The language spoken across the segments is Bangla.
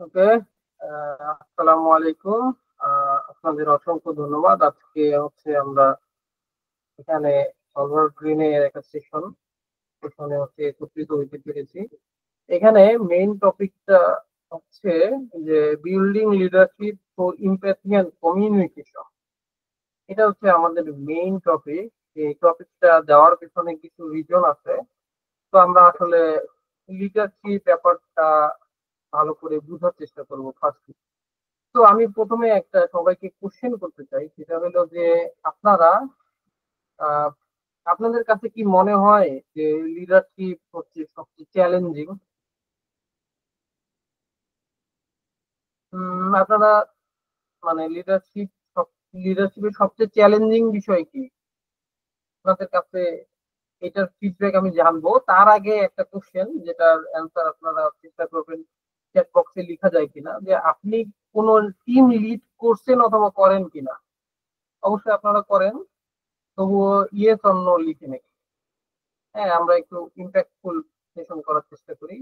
ওকে। আসসালামু আলাইকুম। আপনাদের অসংখ্য ধন্যবাদ। আজকে হচ্ছে আমরা এখানে সলভার গ্রিনের একটা সেশনে হচ্ছে একত্রিত হইতে পেরেছি। এখানে মেইন টপিকটা হচ্ছে যে building leadership for empathy and communication. এটা হচ্ছে আমাদের মেইন টপিক। এই টপিকটা দেওয়ার পিছনে কিছু রিজন আছে। তো আমরা আসলে লিডারশিপ ব্যাপারটা ভালো করে বোঝার চেষ্টা করবো ফার্স্ট। তো আমি প্রথমে একটা সবাইকে কোশ্চেন করতে চাই, সেটা হলো যে আপনারা আহ, আপনাদের কাছে কি মনে হয় যে লিডারশিপ হচ্ছে সবচেয়ে চ্যালেঞ্জিং? আপনারা মানে লিডারশিপের সবচেয়ে চ্যালেঞ্জিং বিষয় কি আপনাদের কাছে? এটার ফিডব্যাক আমি জানবো। তার আগে একটা কোশ্চেন যেটার অ্যান্সার আপনারা চেষ্টা করবেন চ্যাট বক্সে লেখা যায় কিনা, যে আপনি কোন টিম লিড করছেন অথবা করেন কিনা। অবশ্যই আপনারা করেন, তবুও ইয়েস অর নো লিখে নেই। হ্যাঁ, আমরা একটু ইম্প্যাক্টফুল সেশন করার চেষ্টা করি।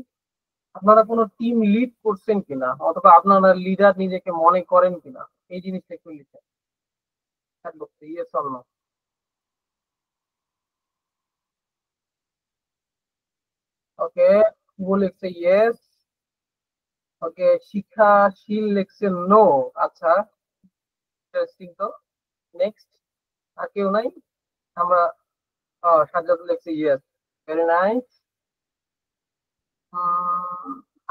আপনারা কোনো টিম লিড করছেন কিনা অথবা আপনারা লিডার নিজেকে মনে করেন কিনা, এই জিনিসটা একটু লিখে ইয়েস অর নো। ওকে, শুভ লিখছে ইয়েস। ওকে, শিক্ষাশীল লিখছে নো। আচ্ছা, ইন্টারেস্টিং তো। নেক্সট, আর কেউ নাই? আমরা সাজ্জাদ লিখছে ইয়েস। Very nice.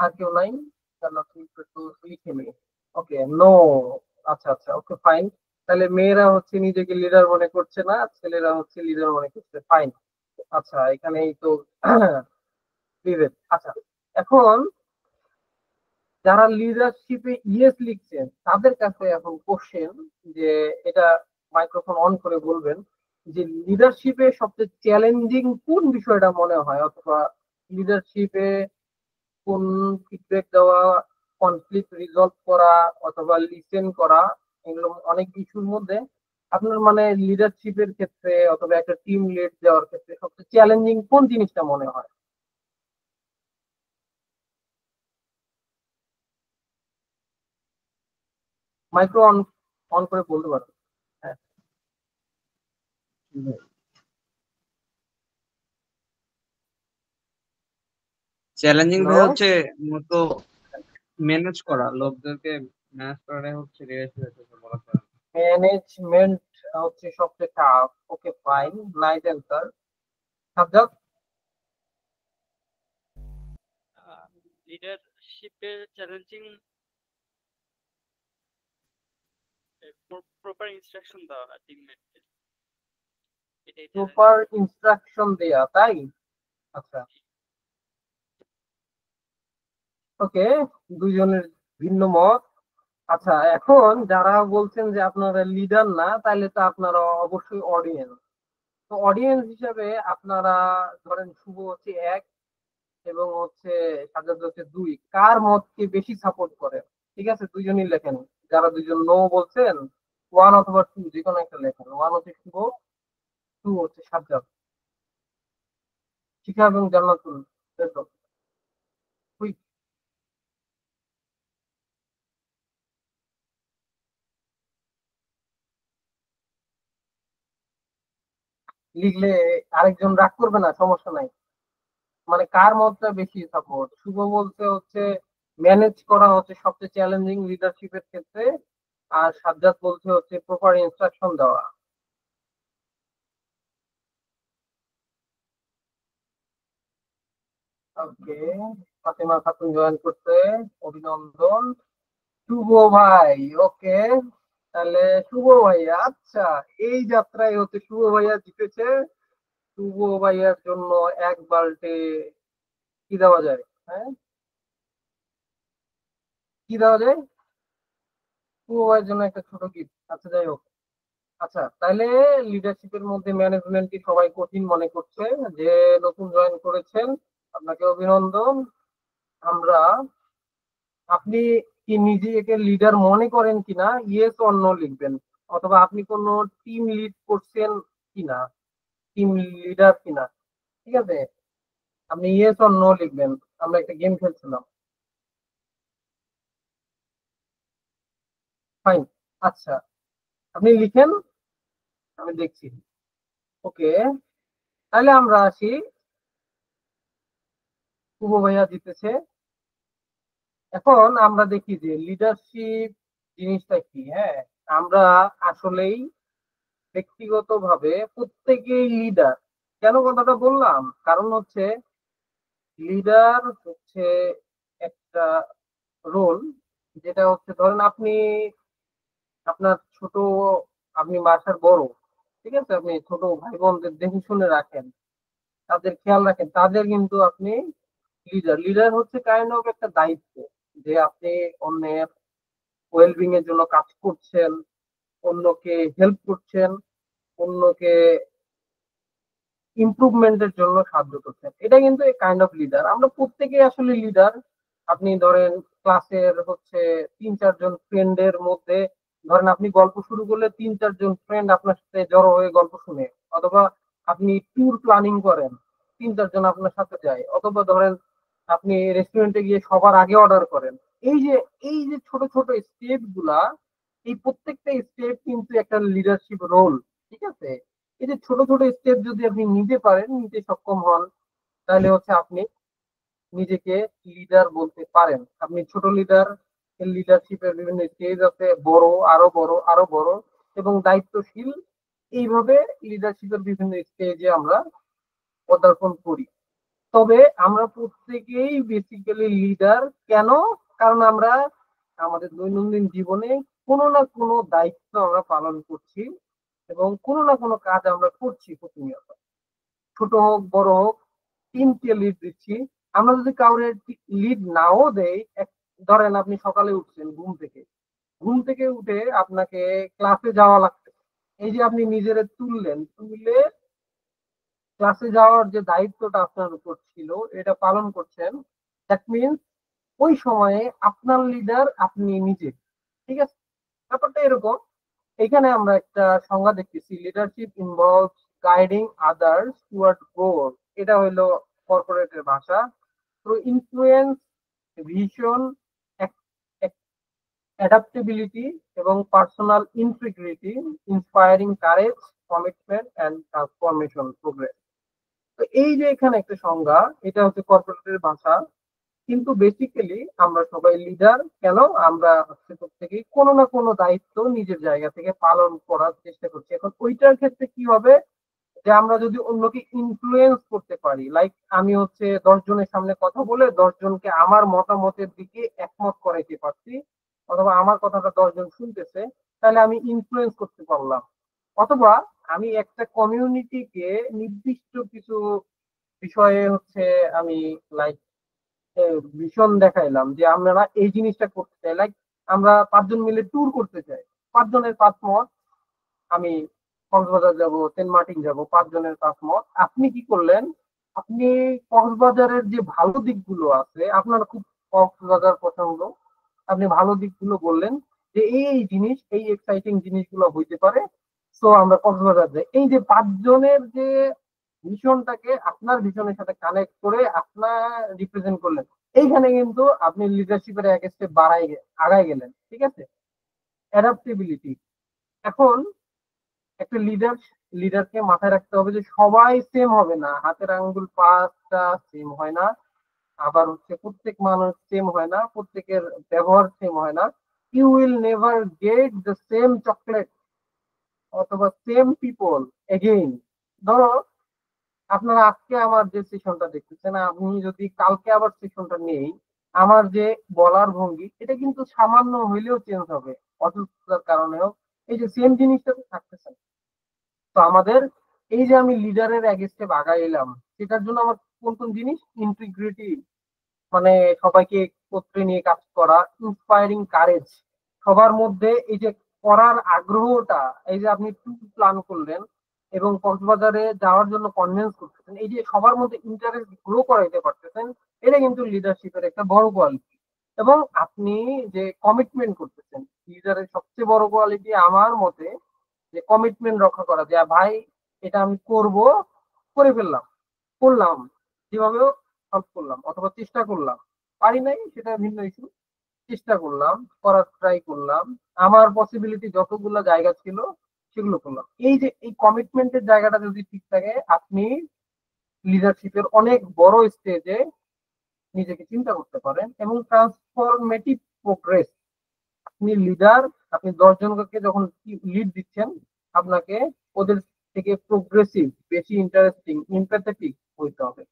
আর কেউ নাই? তাহলে আপনি একটু লিখে নিন। ওকে, নো। আচ্ছা আচ্ছা, ওকে ফাইন। তাহলে মেয়েরা হচ্ছে নিজেকে লিডার মনে করছে না, ছেলেরা হচ্ছে লিডার মনে করছে, ফাইন। আচ্ছা, এখানেই তো বিভেদ। আচ্ছা, এখন যারা লিডারশিপে ইয়েস লিখছেন তাদের কাছে এখন কোশ্চেন, যে এটা মাইক্রোফোন অন করে বলবেন যে লিডারশিপে সবচেয়ে চ্যালেঞ্জিং কোন বিষয়টা মনে হয়, অথবা লিডারশিপে কোন ফিডব্যাক দেওয়া, কনফ্লিক্ট রিজলভ করা, অথবা লিসেন করা, এগুলো অনেক কিছুর মধ্যে আপনার মানে লিডারশিপের ক্ষেত্রে অথবা একটা টিম লিড দেওয়ার ক্ষেত্রে সবচেয়ে চ্যালেঞ্জিং কোন জিনিসটা মনে হয়? মাইক্রো অন অন করে বলতে পারো। হ্যাঁ। Challenging hello. ভাই হচ্ছে মূলত ম্যানেজ করা, লোকদেরকে ম্যানেজ করাটাই হচ্ছে রিলেশন বলা চলে। ম্যানেজমেন্ট হচ্ছে সবচেয়ে tough. Okay fine, nice answer. Subject. লিডারশিপের চ্যালেঞ্জিং প্রপার ইনস্ট্রাকশন দেওয়া টিমমেটদের, এটাই চ্যালেঞ্জিং। প্রপার ইনস্ট্রাকশন দেয়া, তাই? আচ্ছা, ওকে, দুইজনের ভিন্ন মত। আচ্ছা, এখন যারা বলছেন যে আপনারা লিডার না, তাহলে তো আপনারা অবশ্যই অডিয়েন্স। তো অডিয়েন্স হিসাবে আপনারা ধরেন শুভ হচ্ছে এক এবং হচ্ছে সাজ্জাদ হচ্ছে দুই, কার মতকে বেশি সাপোর্ট করে? ঠিক আছে, দুইজনই লেখেন। যারা দুইজন নো বলছেন, ওয়ান অথবা টু যে কোনো একটা লেখেন। ওয়ান হচ্ছে শুভ, টু হচ্ছে সাজ্জাদ। শিখা এবং জান্নাতুল। কুইক লিখলে আরেকজন রাগ করবে না, সমস্যা নাই। মানে কার মতটা বেশি সাপোর্ট? শুভ বলতে হচ্ছে ম্যানেজ করা হচ্ছে সবচেয়ে চ্যালেঞ্জিং লিডারশিপের ক্ষেত্রে, আর সাজ্জাদ বলছে হচ্ছে প্রপার ইনস্ট্রাকশন দেওয়া। ওকে, ফাতেমা খাতুন জয়েন করতে, অভিনন্দন। শুভ ভাই, ওকে। তাহলে শুভ ভাইয়া, আচ্ছা, এই যাত্রায় হচ্ছে শুভ ভাইয়া জিতেছে। শুভ ভাইয়ার জন্য এক বালতি কি দেওয়া যায়? হ্যাঁ, কি দেওয়া যায়? শুভ ভাইয়ের জন্য একটা ছোট গিফট। আচ্ছা, যাই হোক। আচ্ছা, তাহলে লিডারশিপের মধ্যে ম্যানেজমেন্ট কি সবাই কঠিন মনে করছে? যে নতুন জয়েন করেছেন, আপনাকে অভিনন্দন। আমরা আপনি কি নিজেকে লিডার মনে করেন কিনা, ইয়েস অর নো লিখবেন। অথবা আপনি কোনো টিম লিড করছেন কিনা, টিম লিডার কিনা। ঠিক আছে, আপনি ইয়েস অর নো লিখবেন। আমরা একটা গেম খেলছিলাম। ফাইন। আচ্ছা, আপনি লিখেন, আমি দেখছি। ওকে, তাহলে আমরা আসি। শুভ ভাইয়া জিতেছে। এখন আমরা দেখি যে লিডারশিপ জিনিসটা কি। হ্যাঁ, আমরা আসলেই ব্যক্তিগতভাবে প্রত্যেকেই লিডার। কেন কথাটা বললাম? কারণ হচ্ছে লিডার হচ্ছে একটা রোল, যেটা হচ্ছে ধরেন আপনি আপনার ছোট, আপনি বাসার বড়, ঠিক আছে, আপনি ছোট ভাই বোনদের দেখে শুনে রাখেন, তাদের খেয়াল রাখেন, তাদের কিন্তু আপনি লিডার। লিডার হচ্ছে কাইন্ড অফ একটা দায়িত্ব, যে আপনি অন্যের ওয়েলবিং এর জন্য কাজ করছেন, অন্যকে হেল্প করছেন, অন্যকে ইমপ্রুভমেন্টের জন্য সাহায্য করছেন। এটা কিন্তু কাইন্ড অফ লিডার। আমরা প্রত্যেকেই আসলে লিডার। আপনি ধরেন ক্লাসের হচ্ছে 3-4 জন ফ্রেন্ডের মধ্যে, ধরেন আপনি গল্প শুরু করলে 3-4 জন ফ্রেন্ড আপনার সাথে জড়ো হয়ে গল্প শুনে, অথবা আপনি ট্যুর প্ল্যানিং করেন, 3-4 জন আপনার সাথে যায়, অথবা ধরেন আপনি রেস্টুরেন্টে গিয়ে সবার আগে অর্ডার করেন। এই যে এই যে ছোট ছোট স্টেপ গুলা, এই প্রত্যেকটা স্টেপ কিন্তু একটা লিডারশিপ রোল। ঠিক আছে, এই যে ছোট ছোট স্টেপ যদি আপনি নিতে পারেন, নিতে সক্ষম হন, তাহলে হচ্ছে আপনি নিজেকে লিডার বলতে পারেন। আপনি ছোট লিডার, লিডারশিপের বিভিন্ন স্টেজ আছে, বড়, আরো বড়, আরো বড়, এবং দায়িত্বশীল। এইভাবে লিডারশিপের বিভিন্ন স্টেজে আমরা পদার্পণ করি। তবে আমরা প্রত্যেকেই বেসিক্যালি লিডার। কেন? কারণ আমরা আমাদের দৈনন্দিন জীবনে কোনো না কোনো দায়িত্ব আমরা পালন করছি, এবং কোনো না কোনো কাজ আমরা করছি প্রতিনিয়ত, ছোট হোক বড় হোক, টিমকে লিড দিচ্ছি। আমরা যদি কাউরে লিড নাও দেই, ধরেন আপনি সকালে উঠছেন, ঘুম থেকে উঠে আপনাকে ক্লাসে যাওয়া লাগছে, এই যে আপনি নিজেরে তুললেন, তুলে ক্লাসে যাওয়ার যে দায়িত্বটা আপনার উপর ছিল, এটা পালন করছেন। দ্যাট মিনস ওই সময়ে আপনার লিডার আপনি নিজে। ঠিক আছে, ব্যাপারটা এরকম। এখানে আমরা একটা সংজ্ঞা দেখতেছি, leadership involves guiding others toward goal. এটা হইলো কর্পোরেটের ভাষা। থ্রু ইনফ্লুয়েন্স, ভিশন, অ্যাডাপ্টেবিলিটি এবং personal integrity, inspiring courage, commitment and transformation progress. তো এই যে এখানে একটা সংজ্ঞা, এটা হচ্ছে কর্পোরেটের ভাষা। কিন্তু বেসিক্যালি আমরা সবাই লিডার। কেন? আমরা হচ্ছে প্রত্যেকেই কোনো না কোনো দায়িত্ব নিজের জায়গা থেকে পালন করার চেষ্টা করছি। এখন ওইটার ক্ষেত্রে কি হবে, যে আমরা যদি অন্যকে ইনফ্লুয়েন্স করতে পারি, লাইক আমি হচ্ছে 10 জনের সামনে কথা বলে 10 জনকে আমার মতামতের দিকে একমত করাইতে পারছি, অথবা আমার কথাটা 10 জন শুনতেছে, তাহলে আমি ইনফ্লুয়েন্স করতে পারলাম। অথবা আমি একটা কমিউনিটিকে নির্দিষ্ট কিছু বিষয়ে হচ্ছে আমি লাইক ভিশন দেখাইলাম, যে আমরা এই জিনিসটা করতে চাই, লাইক আমরা 5 জন মিলে ট্যুর করতে চাই, 5 জনের 5 মত। আমি কক্সবাজার যাব, সেন্ট মার্টিন যাব, 5 জনের 5 মত। আপনি কি করলেন, আপনি কক্সবাজারের যে ভালো দিকগুলো আছে, আপনার খুব কক্সবাজার পছন্দ, আপনি ভালো দিকগুলো বললেন, যে এই এই জিনিস, এই এক্সাইটিং জিনিসগুলো হইতে পারে, সো আমরা কক্সবাজার যাই। এই যে 5 জনের যে ভিশনটাকে আপনার ভিশনের সাথে কানেক্ট করে আপনার রিপ্রেজেন্ট করলেন, এইখানে কিন্তু আপনি লিডারশিপের এক স্টেপ আগায় গেলেন। ঠিক আছে, অ্যাডাপ্টেবিলিটি। এখন একটা লিডারকে মাথায় রাখতে হবে যে সবাই সেম হবে না, হাতের আঙ্গুল 5টা সেম হয় না, আবার হচ্ছে প্রত্যেক মানুষ সেম হয় না, প্রত্যেকের ব্যবহার সেম হয় না। You will never get the same chocolate অথবা সেম পিপল এগেইন। ধরো আপনারা আজকে আমার যে সেশনটা দেখতেছেন, আমি যদি কালকে আবার সেশনটা নেই, আমার যে বলার ভঙ্গি, এটা কিন্তু সামান্য হইলেও চেঞ্জ হবে, অসুস্থতার কারণেও। এই যে সেম জিনিসটা তো থাকতেছে না। তো আমাদের এই যে আমি লিডারের এক স্টেপ আগায় এলাম, সেটার জন্য আমার কোন কোন জিনিস, ইন্টিগ্রিটি, মানে সবাইকে একত্রে নিয়ে কাজ করা, ইন্সপায়ারিং কারেজ, সবার মধ্যে এই যে করার আগ্রহটা, এই যে আপনি ট্যুর প্ল্যান করলেন এবং কক্সবাজারে যাওয়ার জন্য কনভিন্স করতেছেন, এই যে সবার মধ্যে ইন্টারেস্ট গ্রো করাইতে পারতেছেন, এটা কিন্তু লিডারশিপের একটা বড় কোয়ালিটি। এবং আপনি যে কমিটমেন্ট করতেছেন, লিডারের সবচেয়ে বড় কোয়ালিটি আমার মতে, যে কমিটমেন্ট রক্ষা করা, যে ভাই এটা আমি করব, করে ফেললাম, করলাম, যেভাবেও সলভ করলাম, অথবা চেষ্টা করলাম, পারি নাই সেটা ভিন্ন ইস্যু, চেষ্টা করলাম, করার ট্রাই করলাম, আমার পসিবিলিটি যতগুলো জায়গা ছিল সেগুলো করলাম। এই যে এই কমিটমেন্টের জায়গাটা যদি ঠিক থাকে, আপনি লিডারশিপের অনেক বড় স্টেজে নিজেকে চিন্তা করতে পারেন এবং ট্রান্সফরমেটিভ প্রোগ্রেস। আপনি লিডার, আপনি 10 জনকে যখন লিড দিচ্ছেন, আপনাকে ওদের থেকে প্রোগ্রেসিভ, বেশি ইন্টারেস্টিং, এমপ্যাথেটিক হইতে হবে।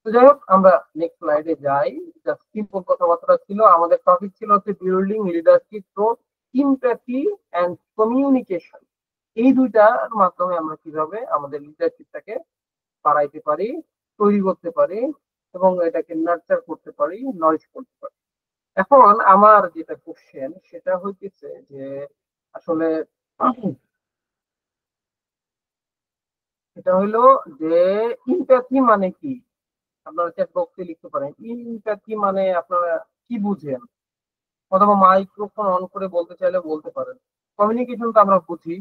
তো যাই হোক, আমরা নেক্সট স্লাইডে যাই। জাস্ট সিম্পল কথাবার্তা ছিল। আমাদের টপিক ছিল হচ্ছে building leadership through empathy and communication. এই দুইটার মাধ্যমে আমরা কিভাবে আমাদের লিডারশিপটাকে বাড়াইতে পারি, তৈরি করতে পারি এবং এটাকে নার্চার করতে পারি, নরিশ করতে পারি। এখন আমার যেটা কোশ্চেন সেটা হইতেছে যে আসলে এটা হইলো যে ইমপ্যাথি মানে কি? আপনারা চ্যাট বক্সে লিখতে পারেন ইমপ্যাথি মানে আপনারা কি বুঝেন, অথবা মাইক্রোফোন অন করে বলতে চাইলে বলতে পারেন। কমিউনিকেশন তো আমরা বুঝি,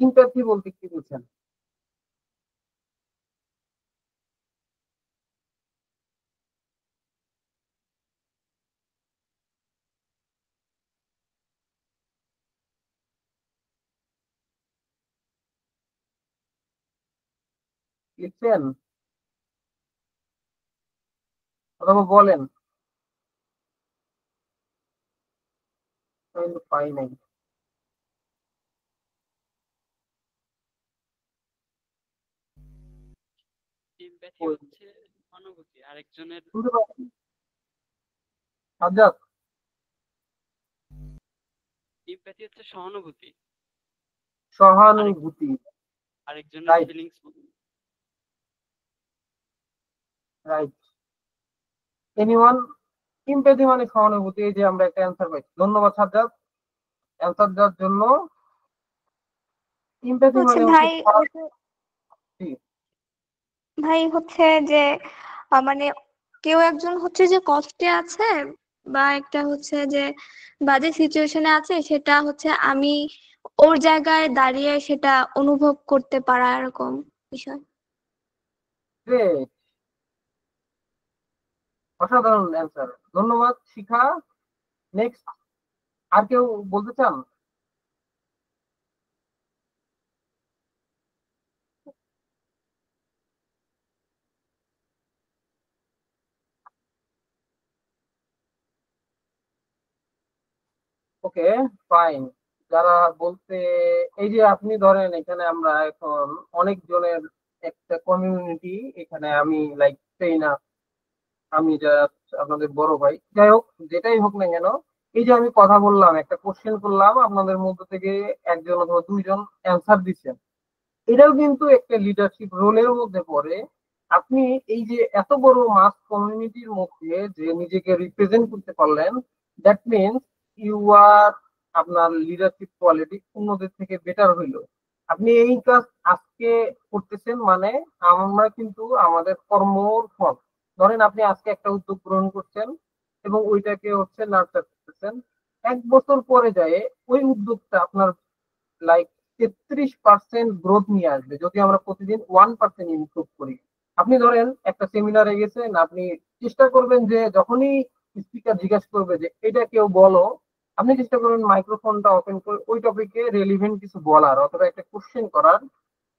ইমপ্যাথি বলতে কি বুঝেন? লিখছেন অথবা বলেন? আমি কিন্তু পাই নাই। এমপ্যাথি ওই, হচ্ছে অনুভূতি আরেকজনের। শুনতে পাচ্ছেন সাজ্জাদ? এমপ্যাথি হচ্ছে সহানুভূতি সহানুভূতি, আরেকজনের right feelings. Right. Anyone? Empathy মানে সহানুভূতি। এই যে আমরা একটা অ্যান্সার পাইছি, ধন্যবাদ সাজ্জাদ অ্যান্সার দেওয়ার জন্য। এমপ্যাথি হচ্ছে মানে হচ্ছে ভাই সহানুভূতি। ভাই হচ্ছে যে মানে কেউ একজন হচ্ছে যে কষ্টে আছে বা একটা হচ্ছে যে বাজে সিচুয়েশনে আছে, সেটা হচ্ছে আমি ওর জায়গায় দাঁড়িয়ে সেটা অনুভব করতে পারা, এরকম বিষয়। গ্রেট, অসাধারণ অ্যান্সার, ধন্যবাদ শিখা। নেক্সট, আর কেউ বলতে চান? ওকে, ফাইন। যারা বলতে, এই যে আপনি ধরেন এখানে আমরা এখন অনেক জনের একটা কমিউনিটি, এখানে আমি লাইক ট্রেনার, আমি যা আপনাদের বড় ভাই, যাই হোক যেটাই হোক না কেন, এই যে আমি কথা বললাম, একটা কোশ্চেন করলাম, আপনাদের মধ্যে থেকে একজন অথবা দুইজন অ্যান্সার দিচ্ছেন, এটাও কিন্তু একটা লিডারশিপ রোলের মধ্যে পড়ে। আপনি এই যে এত বড় মাস কমিউনিটির মধ্যে যে নিজেকে রিপ্রেজেন্ট করতে পারলেন, দ্যাট মিনস ইউ আর, আপনার লিডারশিপ কোয়ালিটি অন্যদের থেকে বেটার হইলো। আপনি এই কাজ আজকে করতেছেন মানে আমরা কিন্তু আমাদের কর্মর ফল। ধরেন আপনি আজকে একটা উদ্যোগ গ্রহণ করছেন এবং ওইটাকে হচ্ছে নার্চার করতেছেন, 1 বছর পরে যায় ওই উদ্যোগটা আপনার লাইক 33% গ্রোথ নিয়ে আসবে যদি আমরা প্রতিদিন 1% ইমপ্রুভ করি। আপনি ধরেন একটা সেমিনারে গেছেন, আপনি চেষ্টা করবেন যে যখনই স্পিকার জিজ্ঞাসা করবে যে এটা কেউ বলো, আপনি চেষ্টা করবেন মাইক্রোফোনটা ওপেন করে ওই টপিকে রেলিভেন্ট কিছু বলার অথবা একটা কোশ্চেন করার,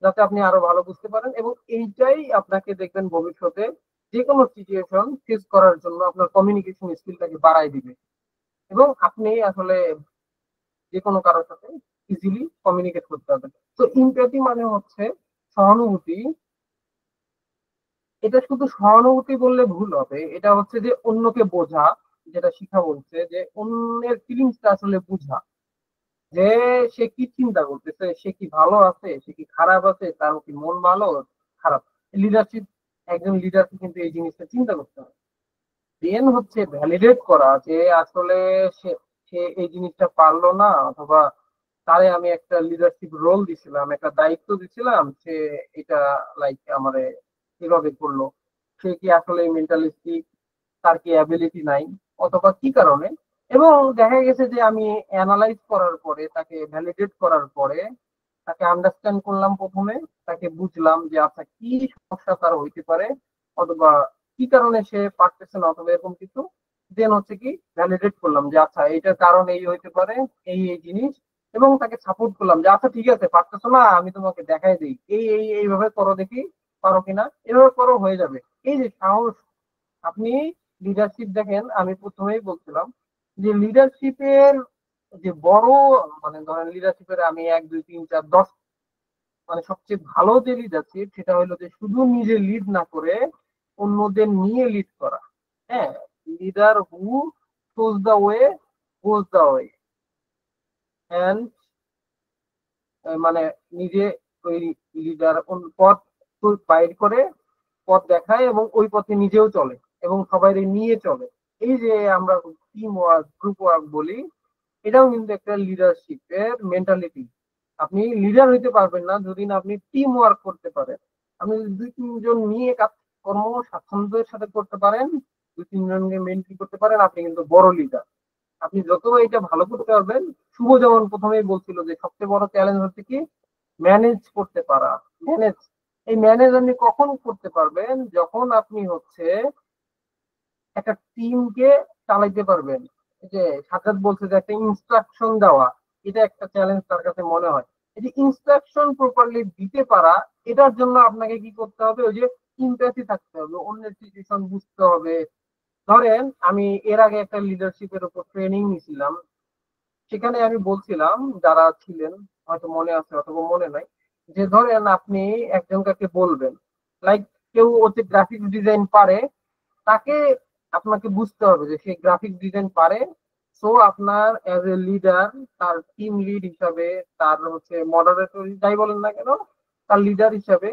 যাতে আপনি আরো ভালো বুঝতে পারেন। এবং এইটাই আপনাকে দেখবেন ভবিষ্যতে যে কোনো সিচুয়েশন ফেস করার জন্য আপনার কমিউনিকেশন স্কিলটাকে বাড়ায় দিবে এবং আপনি আসলে যে কোনো কারোর সাথে ইজিলি কমিউনিকেট করতে হবে। তো ইমপ্যাথি মানে হচ্ছে সহানুভূতি। এটা শুধু সহানুভূতি বললে ভুল হবে, এটা হচ্ছে যে অন্যকে বোঝা, যেটা শিখা বলছে যে অন্যের ফিলিংসটা আসলে বোঝা, যে সে কি চিন্তা করতেছে, সে কি ভালো আছে, সে কি খারাপ আছে, তার কি মন ভালো খারাপ। লিডারশিপ, একজন লিডারকে কিন্তু এই জিনিসটা চিন্তা করতে হবে। দেন হচ্ছে ভ্যালিডেট করা যে আসলে সে সে এই জিনিসটা পারলো না, অথবা তারে আমি একটা লিডারশিপ রোল দিছিলাম, একটা দায়িত্ব দিছিলাম, সে এটা লাইক আমারে কিভাবে করলো, সে কি আসলে মেন্টালিস্টিক, তার কি অ্যাবিলিটি নাই, অথবা কি কারণে। এবং দেখা গেছে যে আমি অ্যানালাইজ করার পরে, তাকে ভ্যালিডেট করার পরে, তাকে আন্ডারস্ট্যান্ড করলাম প্রথমে, তাকে বুঝলাম যে আচ্ছা কি সমস্যা তার হইতে পারে, অথবা কি কারণে সে পারতেছে না, অথবা এরকম কিছু। দেন হচ্ছে কি ভ্যালিডেট করলাম যে আচ্ছা এইটার কারণ এই হইতে পারে, এই জিনিস, এবং তাকে সাপোর্ট করলাম যে আচ্ছা ঠিক আছে পারতেছো না, আমি তোমাকে দেখাই দিই, এইভাবে করো, দেখি পারো কিনা, এভাবে করো, হয়ে যাবে। এই যে সাহস, আপনি লিডারশিপ দেখেন, আমি প্রথমেই বলছিলাম যে লিডারশিপের যে বড়, মানে ধরেন লিডারশিপের আমি 1 2 3 4 10, মানে সবচেয়ে ভালো যে লিডারশিপ সেটা হলো যে শুধু নিজে লিড না করে অন্যদের নিয়ে লিড করা। হ্যাঁ, leader who shows the way goes the way, and মানে নিজে ওই লিডার পথ বাইর করে পথ দেখায় এবং ওই পথে নিজেও চলে এবং সবাই নিয়ে চলে। এই যে আমরা টিম ওয়ার্ক, গ্রুপ ওয়ার্ক বলি, এটাও কিন্তু একটা লিডারশিপের মেন্টালিটি। আপনি লিডার হইতে পারবেন না যদি না আপনি টিম ওয়ার্ক করতে পারেন। আপনি যদি 2 3 জন নিয়ে কাজ কর্ম স্বাচ্ছন্দ্যের সাথে করতে পারেন, 2 3 জনকে মেনটেন করতে পারেন, আপনি কিন্তু বড় লিডার। আপনি যত এটা ভালো করতে পারবেন, শুভ যেমন প্রথমেই বলছিল যে সবচেয়ে বড় চ্যালেঞ্জ হচ্ছে কি ম্যানেজ করতে পারা। ম্যানেজ, এই ম্যানেজ আপনি কখন করতে পারবেন? যখন আপনি হচ্ছে একটা টিমকে চালাইতে পারবেন। এই যে সাজ্জাদ বলছে যে একটা ইনস্ট্রাকশন দেওয়া, এটা একটা চ্যালেঞ্জ তার কাছে মনে হয়। এই যে ইনস্ট্রাকশন প্রপারলি দিতে পারা, এটার জন্য আপনাকে কি করতে হবে? ওই যে ইমপ্যাথি থাকতে হবে, অন্যের সিচুয়েশন বুঝতে হবে। ধরেন আমি এর আগে একটা লিডারশিপের উপর ট্রেনিং নিয়েছিলাম, সেখানে আমি বলছিলাম, যারা ছিলেন হয়তো মনে আছে অথবা মনে নাই, যে ধরেন আপনি একজনকে বলবেন, লাইক কেউ হচ্ছে গ্রাফিক্স ডিজাইন পারে, তাকে আপনাকে বুঝতে হবে যে সে গ্রাফিক ডিজাইন পারে। সো আপনার অ্যাজ এ লিডার, তার টিম লিড হিসাবে, তার হচ্ছে মডারেটর যাই বলেন না কেন, তার লিডার হিসাবে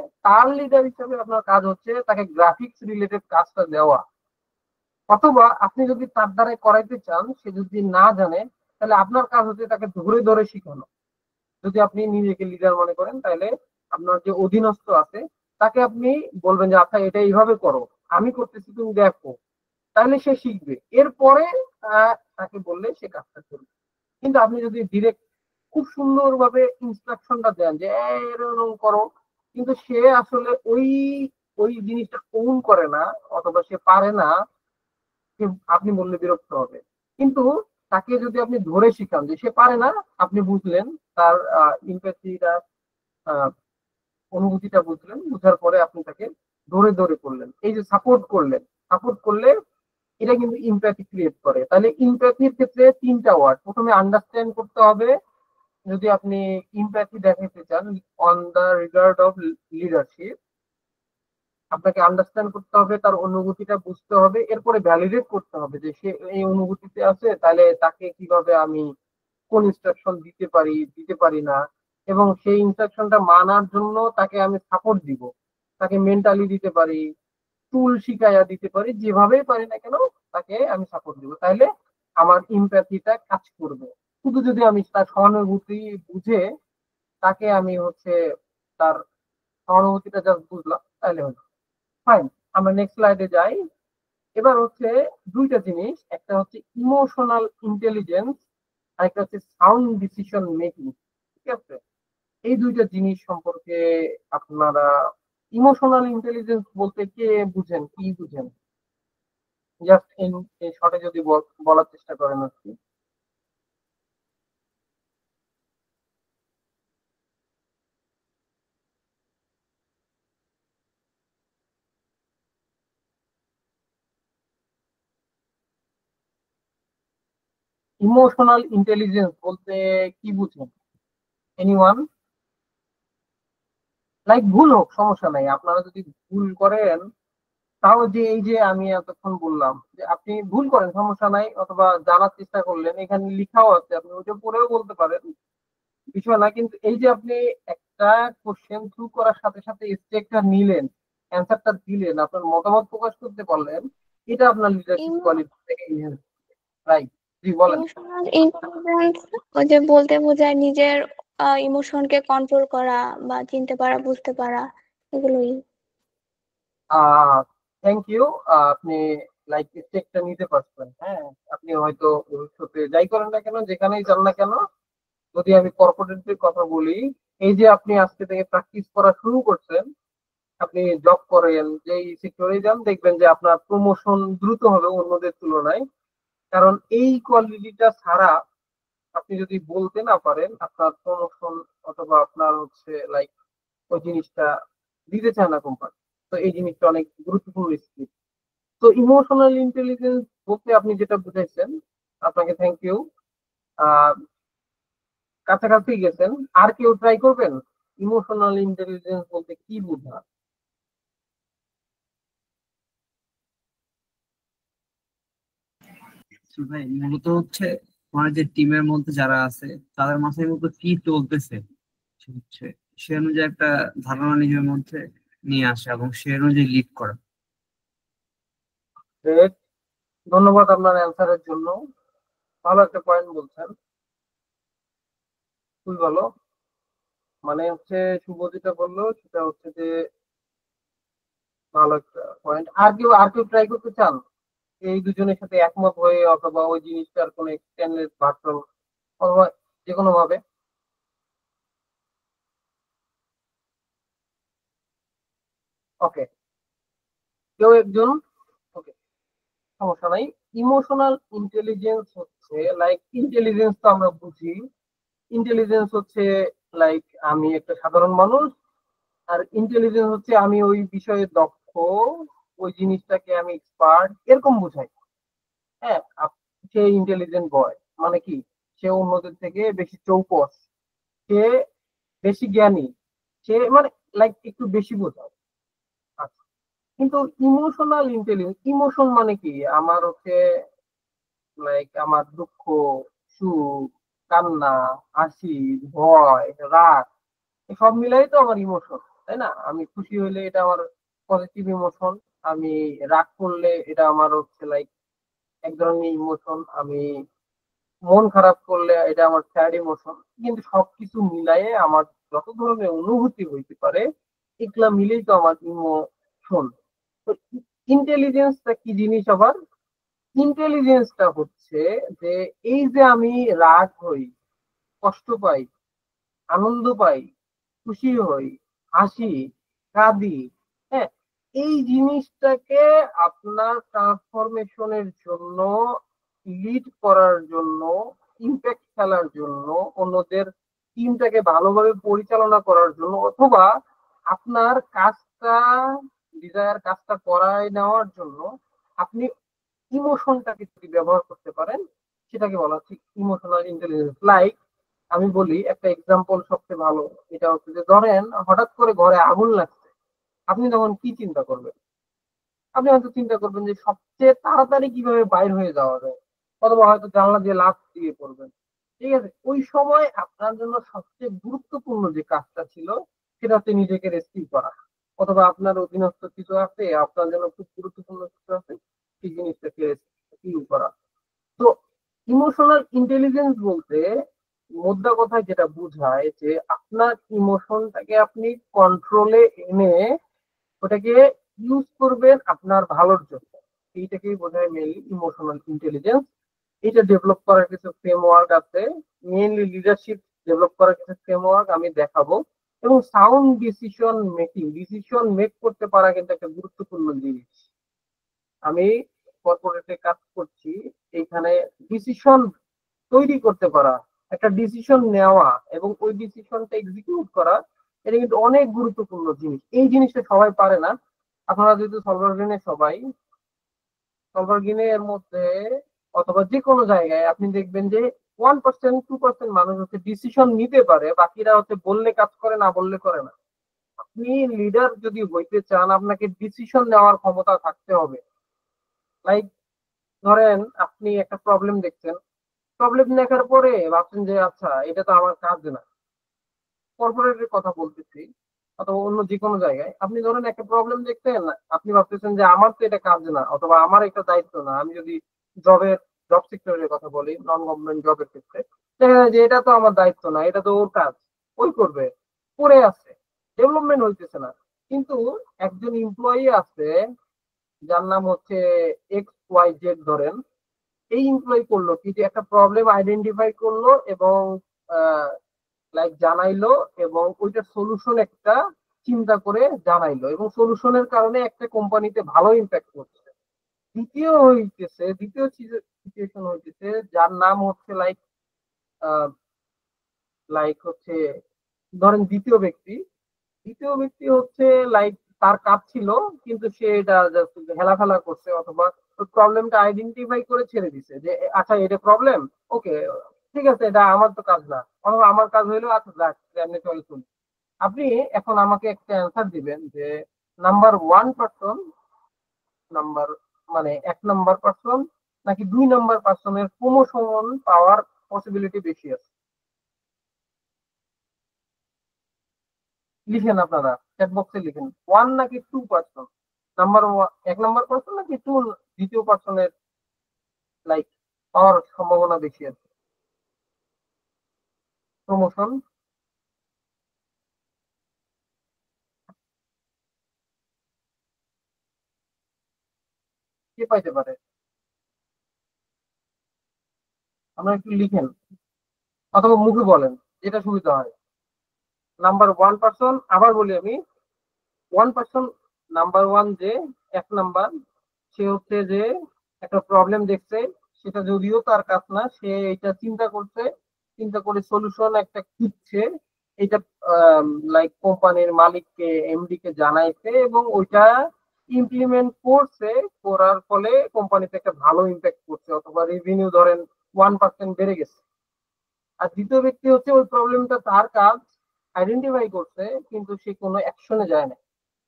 আপনার কাজ হচ্ছে তাকে গ্রাফিক্স রিলেটেড কাজটা দেওয়া। অথবা আপনি যদি তার দ্বারা করাইতে চান, সে যদি না জানে, তাহলে আপনার কাজ হচ্ছে তাকে ধরে ধরে শিখানো। যদি আপনি নিজেকে লিডার মনে করেন, তাহলে আপনার যে অধীনস্থ আছে তাকে আপনি বলবেন যে আচ্ছা এটা এইভাবে করো, আমি করতেছি তুমি দেখো, তাহলে সে শিখবে। এরপরে তাকে বললে সে কাজটা করবে। কিন্তু আপনি যদি ডিরেক্ট খুব সুন্দরভাবে ইনস্ট্রাকশনটা দেন যে এরকম করো, কিন্তু সে আসলে ওই ওই জিনিসটা ওন করে না অথবা সে পারে না, আপনি বললে বিরক্ত হবে। কিন্তু তাকে যদি আপনি ধরে শিখান যে সে পারে না, আপনি বুঝলেন তার ইম্প্যাথিটা, অনুভূতিটা বুঝলেন, বুঝার পরে আপনি তাকে ধরে ধরে করলেন, এই যে সাপোর্ট করলেন, সাপোর্ট করলে এটা কিন্তু ইম্প্যাথি ক্রিয়েট করে। তাহলে ইম্প্যাথির ক্ষেত্রে 3টা ওয়ার্ড, প্রথমে আন্ডারস্ট্যান্ড করতে হবে। যদি আপনি ইম্প্যাথি দেখাতে চান on the regard of leadership, আপনাকে আন্ডারস্ট্যান্ড করতে হবে, তার অনুভূতিটা বুঝতে হবে, এরপরে ভ্যালিডেট করতে হবে যে সে এই অনুভূতিতে আছে, তাহলে তাকে কিভাবে আমি কোন ইনস্ট্রাকশন দিতে পারি না, এবং সেই ইনস্ট্রাকশনটা মানার জন্য তাকে আমি সাপোর্ট দিব, তাকে মেন্টালি দিতে পারি, টুল শিখাইয়া দিতে পারি, যেভাবেই পারি না কেন তাকে আমি সাপোর্ট দিব। তাহলে আমার ইম্প্যাথিটা কাজ করবে। শুধু যদি আমি তার সহানুভূতি বুঝে তাকে আমি হচ্ছে তার সহানুভূতিটা জাস্ট বুঝলাম, তাহলে হলো ফাইন। আমরা নেক্সট স্লাইডে যাই। এবার হচ্ছে 2টা জিনিস, একটা হচ্ছে ইমোশনাল ইন্টেলিজেন্স আর একটা হচ্ছে সাউন্ড ডিসিশন মেকিং। ঠিক আছে, এই 2টা জিনিস সম্পর্কে আপনারা, ইমোশনাল ইন্টেলিজেন্স বলতে কে বুঝেন, কি বুঝেন? জাস্ট ইন শর্টে যদি বলার চেষ্টা করেন আর কি। ইমোশনাল ইন্টেলিজেন্স বলতে কি বুঝেন? এনিওয়ান? লাইক ভুল হোক সমস্যা নাই, আপনারা যদি ভুল করেন তাও, যে এই যে আমি এতক্ষণ বললাম যে আপনি ভুল করেন সমস্যা নাই, অথবা জানার চেষ্টা করলেন, এখানে লিখাও আছে, আপনি ওইটা পড়েও বলতে পারেন, বিষয় না। কিন্তু এই যে আপনি একটা কোশ্চেন থ্রু করার সাথে সাথে স্টেকটা নিলেন, অ্যান্সারটা দিলেন, আপনার মতামত প্রকাশ করতে পারলেন, এটা আপনার লিডারশিপ কোয়ালিটি থেকে এনহ্যান্স। রাইট, জি বলেন। ইমোশনাল ইন্টেলিজেন্স ওই যে বলতে বোঝায় নিজের ইমোশনকে কন্ট্রোল করা বা চিনতে পারা, বুঝতে পারা, এগুলোই। Thank you. আপনি লাইক স্টেকটা নিতে পারছেন। হ্যাঁ, আপনি হয়তো ভবিষ্যতে যাই করেন না কেন, যেখানেই যান না কেন, যদি আমি কর্পোরেটের কথা বলি, এই যে আপনি আজকে থেকে প্র্যাকটিস করা শুরু করছেন, আপনি জব করেন, যেই সেক্টরে যান, দেখবেন যে আপনার প্রমোশন দ্রুত হবে অন্যদের তুলনায়। কারণ এই কোয়ালিটিটা ছাড়া আপনি যদি বলতে না পারেন, আপনার প্রমোশন অথবা আপনার হচ্ছে লাইক ওই জিনিসটা দিতে চায় না কোম্পানি। তো এই জিনিসটা অনেক গুরুত্বপূর্ণ স্কিল। তো ইমোশনাল ইন্টেলিজেন্স বলতে আপনি যেটা বুঝাইছেন, আপনাকে থ্যাংক ইউ। কাছাকাছি গেছেন। আর কেউ ট্রাই করবেন? ইমোশনাল ইন্টেলিজেন্স বলতে কি বোঝায়? ভাই মূলত হচ্ছে আমার যে টিমের মধ্যে যারা আছে তাদের মাথায় মূলত কি চলতেছে সে হচ্ছে সে অনুযায়ী একটা ধারণা নিজের মধ্যে নিয়ে আসা এবং সে অনুযায়ী লিড করা। Great. ধন্যবাদ আপনার অ্যান্সারের জন্য। ভালো একটা পয়েন্ট বলছেন, খুবই ভালো। মানে হচ্ছে শুভ যেটা বললো সেটা হচ্ছে যে ভালো একটা পয়েন্ট। আর কেউ ট্রাই করতে চান এই দুজনের সাথে একমত হয়ে, অথবা ওই জিনিসটার কোনো এক্সটেন্ডেড ভার্সন, অথবা যে কোনো ভাবে? ওকে, কেউ একজন। ওকে, সমস্যা নাই। ইমোশনাল ইন্টেলিজেন্স হচ্ছে লাইক, ইন্টেলিজেন্স তো আমরা বুঝি, ইন্টেলিজেন্স হচ্ছে লাইক আমি একটা সাধারণ মানুষ, আর ইন্টেলিজেন্স হচ্ছে আমি ওই বিষয়ে দক্ষ, ওই জিনিসটাকে আমি এক্সপার্ট, এরকম বোঝাই। হ্যাঁ, সে ইন্টেলিজেন্ট বয় মানে কি, সে অন্যদের থেকে বেশি চৌকস, সে বেশি জ্ঞানী, সে মানে লাইক একটু বেশি বোঝায়। আচ্ছা, কিন্তু ইমোশনাল ইন্টেলিজেন্স, ইমোশন মানে কি, আমার হচ্ছে লাইক আমার দুঃখ, সুখ, কান্না, হাসি, ভয়, রাগ, সব মিলাই তো আমার ইমোশন, তাই না? আমি খুশি হইলে এটা আমার পজিটিভ ইমোশন, আমি রাগ করলে এটা আমার হচ্ছে লাইক এক ধরনের ইমোশন, আমি মন খারাপ করলে এটা আমার স্যাড ইমোশন। কিন্তু সবকিছু মিলায়ে আমার যত ধরনের অনুভূতি হইতে পারে, এগুলা মিলেই তো আমার ইমোশন। তো ইন্টেলিজেন্সটা কি জিনিস আবার? ইন্টেলিজেন্সটা হচ্ছে যে এই যে আমি রাগ হই, কষ্ট পাই, আনন্দ পাই, খুশি হই, হাসি, কাঁদি, হ্যাঁ, এই জিনিসটাকে আপনার ট্রান্সফরমেশনের জন্য, লিড করার জন্য, ইম্প্যাক্ট ফেলার জন্য, অন্যদের টিমটাকে ভালোভাবে পরিচালনা করার জন্য, অথবা আপনার কাজটা, ডিজায়ার কাজটা করায় নেওয়ার জন্য আপনি ইমোশনটাকে যদি ব্যবহার করতে পারেন, সেটাকে বলা হচ্ছে ইমোশনাল ইন্টেলিজেন্স। লাইক আমি বলি একটা এক্সাম্পল সবচেয়ে ভালো, এটা হচ্ছে যে ধরেন হঠাৎ করে ঘরে আগুন লাগছে, আপনি তখন কি চিন্তা করবেন? আপনি হয়তো চিন্তা করবেন যে সবচেয়ে তাড়াতাড়ি কিভাবে বাইর হয়ে যাওয়া যায়, অথবা হয়তো জানলা দিয়ে লাফ দিয়ে পড়বেন। ঠিক আছে, ওই সময় আপনার জন্য সবচেয়ে গুরুত্বপূর্ণ যে কাজটা ছিল সেটা হচ্ছে নিজেকে রেস্কিউ করা, অথবা আপনার অধীনস্থ কিছু আছে, আপনার জন্য খুব গুরুত্বপূর্ণ কিছু আছে, সেই জিনিসটাকে রেস্কিউ করা। তো ইমোশনাল ইন্টেলিজেন্স বলতে মোদ্দা কথা যেটা বোঝায় যে আপনার ইমোশনটাকে আপনি কন্ট্রোলে এনে ওটাকে ইউজ করবেন আপনার ভালোর জন্য, এইটাকেই বোঝায় মেইনলি ইমোশনাল ইন্টেলিজেন্স। এটা ডেভেলপ করার কিছু ফ্রেমওয়ার্ক আছে, মেইনলি লিডারশিপ ডেভেলপ করার কিছু ফ্রেমওয়ার্ক আমি দেখাবো। এবং sound decision making, decision make করতে পারা কিন্তু একটা গুরুত্বপূর্ণ জিনিস। আমি কর্পোরেটে কাজ করছি, এইখানে ডিসিশন তৈরি করতে পারা, একটা ডিসিশন নেওয়া এবং ওই ডিসিশনটা এক্সিকিউট করা, এটা কিন্তু অনেক গুরুত্বপূর্ণ জিনিস। এই জিনিসটা সবাই পারে না। আপনারা যেহেতু সলভার গ্রিনে সবাই, সলভার গ্রিনে এর মধ্যে অথবা যে কোনো জায়গায় আপনি দেখবেন যে 1% 2% মানুষ হচ্ছে ডিসিশন নিতে পারে, বাকিরা হচ্ছে বললে কাজ করে, না বললে করে না। আপনি লিডার যদি হইতে চান, আপনাকে ডিসিশন নেওয়ার ক্ষমতা থাকতে হবে। লাইক ধরেন আপনি একটা প্রবলেম দেখছেন, প্রবলেম দেখার পরে ভাবছেন যে আচ্ছা এটা তো আমার কাজ না, কর্পোরেটের কথা বলতেছি অথবা অন্য যে কোনো জায়গায়, আপনি ধরেন একটা প্রবলেম দেখতেন, আপনি ভাবতেছেন যে আমার তো এটা কাজ না, অথবা আমার এটা দায়িত্ব না। আমি যদি জব সেক্টরের কথা বলি, নন গভর্নমেন্ট জবের ক্ষেত্রে, দেখা যায় যে এটা তো আমার দায়িত্ব না, এটা তো ওর কাজ, ওই করবে, করে আছে, ডেভেলপমেন্ট হইতেছে না। কিন্তু একজন এমপ্লয়ি আছে যার নাম হচ্ছে XYZ ধরেন, এই এমপ্লয়ি করলো কি, যে একটা প্রবলেম আইডেন্টিফাই করলো এবং লাইক জানাইলো, এবং ওইটার সলিউশন একটা চিন্তা করে জানাইলো, এবং সলিউশনের কারণে একটা কোম্পানিতে ভালো ইম্প্যাক্ট করছে। দ্বিতীয় সিচুয়েশন হইতেছে যার নাম হচ্ছে লাইক হচ্ছে ধরেন দ্বিতীয় ব্যক্তি হচ্ছে লাইক তার কাজ ছিল কিন্তু সে এটা just হেলাফেলা করছে অথবা প্রবলেমটা আইডেন্টিফাই করে ছেড়ে দিছে যে আচ্ছা এটা প্রবলেম, ওকে ঠিক আছে, এটা আমার তো কাজ না, অথবা আমার কাজ হইলো আচ্ছা যাক এমনি চলে চলি। আপনি এখন আমাকে একটা অ্যান্সার দিবেন যে নাম্বার ওয়ান পার্সন, নাম্বার মানে 1 নম্বর পার্সন নাকি 2 নম্বর পার্সনের প্রমোশন পাওয়ার পসিবিলিটি বেশি আছে। লিখেন আপনারা চ্যাট বক্সে লিখেন 1 নাকি 2 পার্সন, 1 নম্বর পার্সন নাকি দ্বিতীয় পার্সনের লাইক পাওয়ার সম্ভাবনা বেশি আছে প্রমোশন। কে পাইতে পারে আপনারা একটু লিখেন অথবা মুখে বলেন যেটা সুবিধা হয়। নাম্বার 1 পার্সন, আবার বলি আমি, 1 পার্সন নাম্বার 1 যে 1 নম্বর, সে হচ্ছে যে একটা প্রবলেম দেখছে, সেটা যদিও তার কাজ না, সে এটা চিন্তা করে সলিউশন একটা খুঁজছে, এটা লাইক কোম্পানির মালিককে এমডি কে জানাইছে এবং ওইটা ইমপ্লিমেন্ট করছে, করার ফলে কোম্পানিতে একটা ভালো ইম্প্যাক্ট করছে অথবা রেভিনিউ ধরেন 1% বেড়ে গেছে। আর দ্বিতীয় ব্যক্তি হচ্ছে ওই প্রবলেমটা তার কাজ, আইডেন্টিফাই করছে কিন্তু সে কোনো অ্যাকশনে যায় না।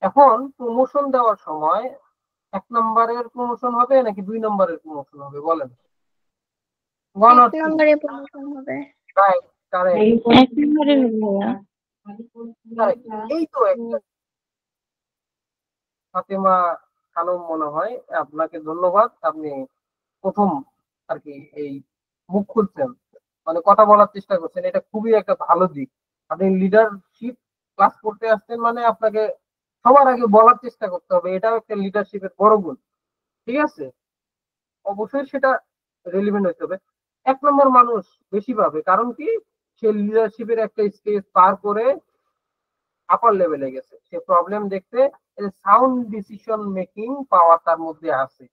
এখন প্রমোশন দেওয়ার সময় 1 নম্বরের প্রমোশন হবে নাকি 2 নম্বরের প্রমোশন হবে বলেন? 1 or 2? নম্বরে প্রমোশন হবে। রাইট, কারেক্ট, 1 নম্বরে হলো ভাইয়া। কারেক্ট। এই তো একটা ফাতেমা খানম মনে হয়, আপনাকে ধন্যবাদ, আপনি প্রথম আর কি এই মুখ খুলছেন, মানে কথা বলার চেষ্টা করছেন, এটা খুবই একটা ভালো দিক। আপনি লিডারশিপ ক্লাস করতে আসছেন মানে আপনাকে সবার আগে বলার চেষ্টা করতে হবে, এটাও একটা লিডারশিপের বড় গুণ। ঠিক আছে, অবশ্যই সেটা রেলিভেন্ট হতে হবে। 1 নম্বর মানুষ বেশি পাবে, কারণ কি সে লিডারশিপের একটা স্টেজ পার করে আপার লেভেলে গেছে, সে প্রবলেম দেখতে সাউন্ড ডিসিশন মেকিং পাওয়ার তার মধ্যে আছে।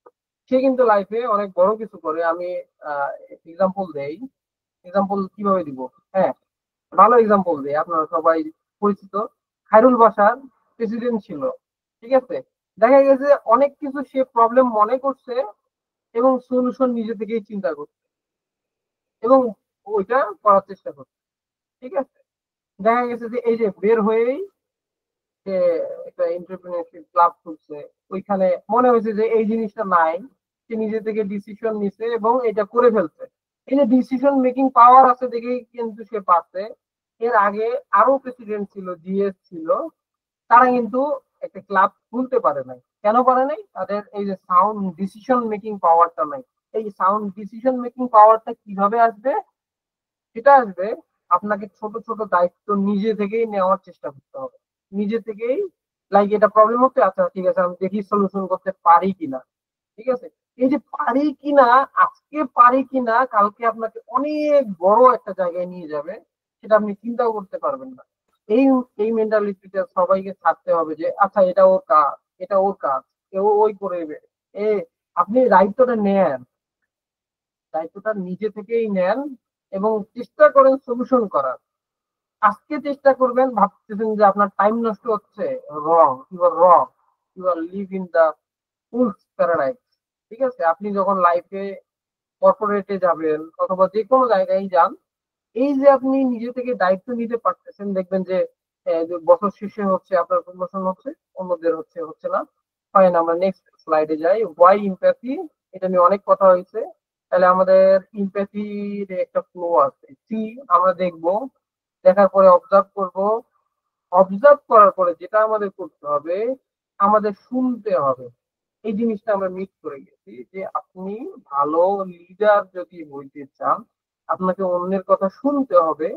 সে কিন্তু লাইফে অনেক বড় কিছু করে। আমি এক্সাম্পল কিভাবে দিব, হ্যাঁ ভালো এক্সাম্পল দিই, আপনারা সবাই পরিচিত খায়রুল বাশার প্রেসিডেন্ট ছিল, ঠিক আছে, দেখা গেছে অনেক কিছু সে প্রবলেম মনে করছে এবং সলিউশন নিজে থেকেই চিন্তা করছে এবং ওইটা করার চেষ্টা করছে। ঠিক আছে, দেখা গেছে যে এই যে বের হয়েই যে একটা এন্টারপ্রেনারশিপ ক্লাব খুলছে, ওইখানে মনে হয়েছে যে এই জিনিসটা নাই, সে নিজে থেকে ডিসিশন নিছে এবং এটা করে ফেলছে। এই যে ডিসিশন মেকিং পাওয়ার আছে দেখেই কিন্তু সে পারছে। এর আগে আরো প্রেসিডেন্ট ছিল, জিএস ছিল, তারা কিন্তু একটা ক্লাব খুলতে পারে নাই। কেন পারে নাই? তাদের এই যে সাউন্ড ডিসিশন মেকিং পাওয়ারটা নাই। এই সাউন্ড ডিসিশন মেকিং পাওয়ারটা কিভাবে আসবে? সেটা আসবে আপনাকে ছোট ছোট দায়িত্ব নিজে থেকেই নেওয়ার চেষ্টা করতে হবে, নিজে থেকেই। লাইক এটা প্রবলেম হচ্ছে, আচ্ছা ঠিক আছে আমি দেখি সলিউশন করতে পারি কিনা। ঠিক আছে, এই যে পারি কিনা, আজকে পারি কিনা কালকে আপনাকে অনেক বড় একটা জায়গায় নিয়ে যাবে, সেটা আপনি চিন্তাও করতে পারবেন না। এই এই মেন্টালিটিটা সবাইকে ছাড়তে হবে যে আচ্ছা এটা ওর কাজ, এটা ওর কাজ, কেউ ওই করে দেবে। এ আপনি দায়িত্বটা নিজে থেকেই নেন এবং চেষ্টা করেন সলিউশন করার। আজকে চেষ্টা করবেন, ভাবতেছেন যে আপনার টাইম নষ্ট হচ্ছে, wrong, you are live in the fool's paradise. ঠিক আছে, আপনি যখন লাইফে কর্পোরেটে যাবেন অথবা যে কোনো জায়গায় যান, এই যে আপনি নিজে থেকে দায়িত্ব নিতে পারতেছেন, দেখবেন যে যে বছর শেষে হচ্ছে আপনার প্রমোশন হচ্ছে, অন্যদের হচ্ছে না। ফাইন, আমরা নেক্সট স্লাইডে যাই। ওয়াই ইম্প্যাথি, এটা নিয়ে অনেক কথা হয়েছে। তাহলে আমাদের ইম্প্যাথির একটা ফ্লো আছে। সি আমরা দেখবো, দেখার পরে অবজার্ভ করব, অবজার্ভ করার পরে যেটা আমাদের করতে হবে, আমাদের শুনতে হবে। এই জিনিসটা আমরা মিস করে গেছি, যে আপনি ভালো লিডার যদি হইতে চান, আপনাকে অন্যের কথা শুনতে হবে,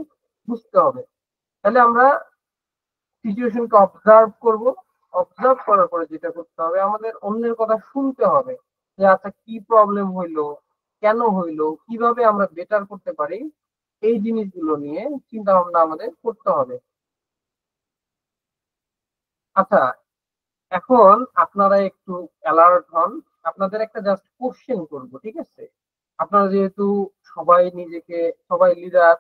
বুঝতে হবে। তাহলে আমরা সিচুয়েশনকে অবজার্ভ করব, অবজার্ভ করার পরে যেটা করতে হবে, আমাদের অন্যের কথা শুনতে হবে যে আচ্ছা কি প্রবলেম হইলো, কেন হইলো, কিভাবে আমরা বেটার করতে পারি, এই জিনিসগুলো নিয়ে চিন্তা ভাবনা আমাদের করতে হবে। আচ্ছা, এখন আপনারা একটু অ্যালার্ট হন, আপনাদের একটা জাস্ট কোশ্চেন করবো, ঠিক আছে? আপনারা যেহেতু সবাই লিডার,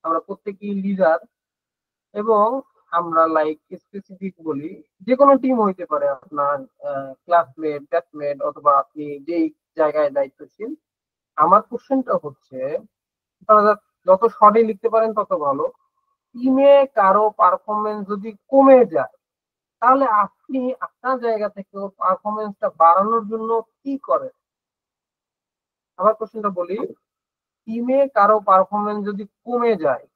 আমরা প্রত্যেকেই লিডার, এবং আমরা লাইক স্পেসিফিক বলি, যে কোনো টিম হইতে পারে, আপনার ক্লাসমেট, ব্যাচমেট, অথবা আপনি যেই জায়গায় দায়িত্বশীল। আমার কোশ্চেনটা হচ্ছে, আপনারা যত শর্টে লিখতে পারেন তত ভালো। টিমে কারো পারফরমেন্স যদি কমে যায়, তাহলে আপনি আপনার জায়গা থেকে পারফরমেন্সটা বাড়ানোর জন্য কি করেন? আবার কোশ্চেনটা বলি, টিমে কারো পারফরমেন্স যদি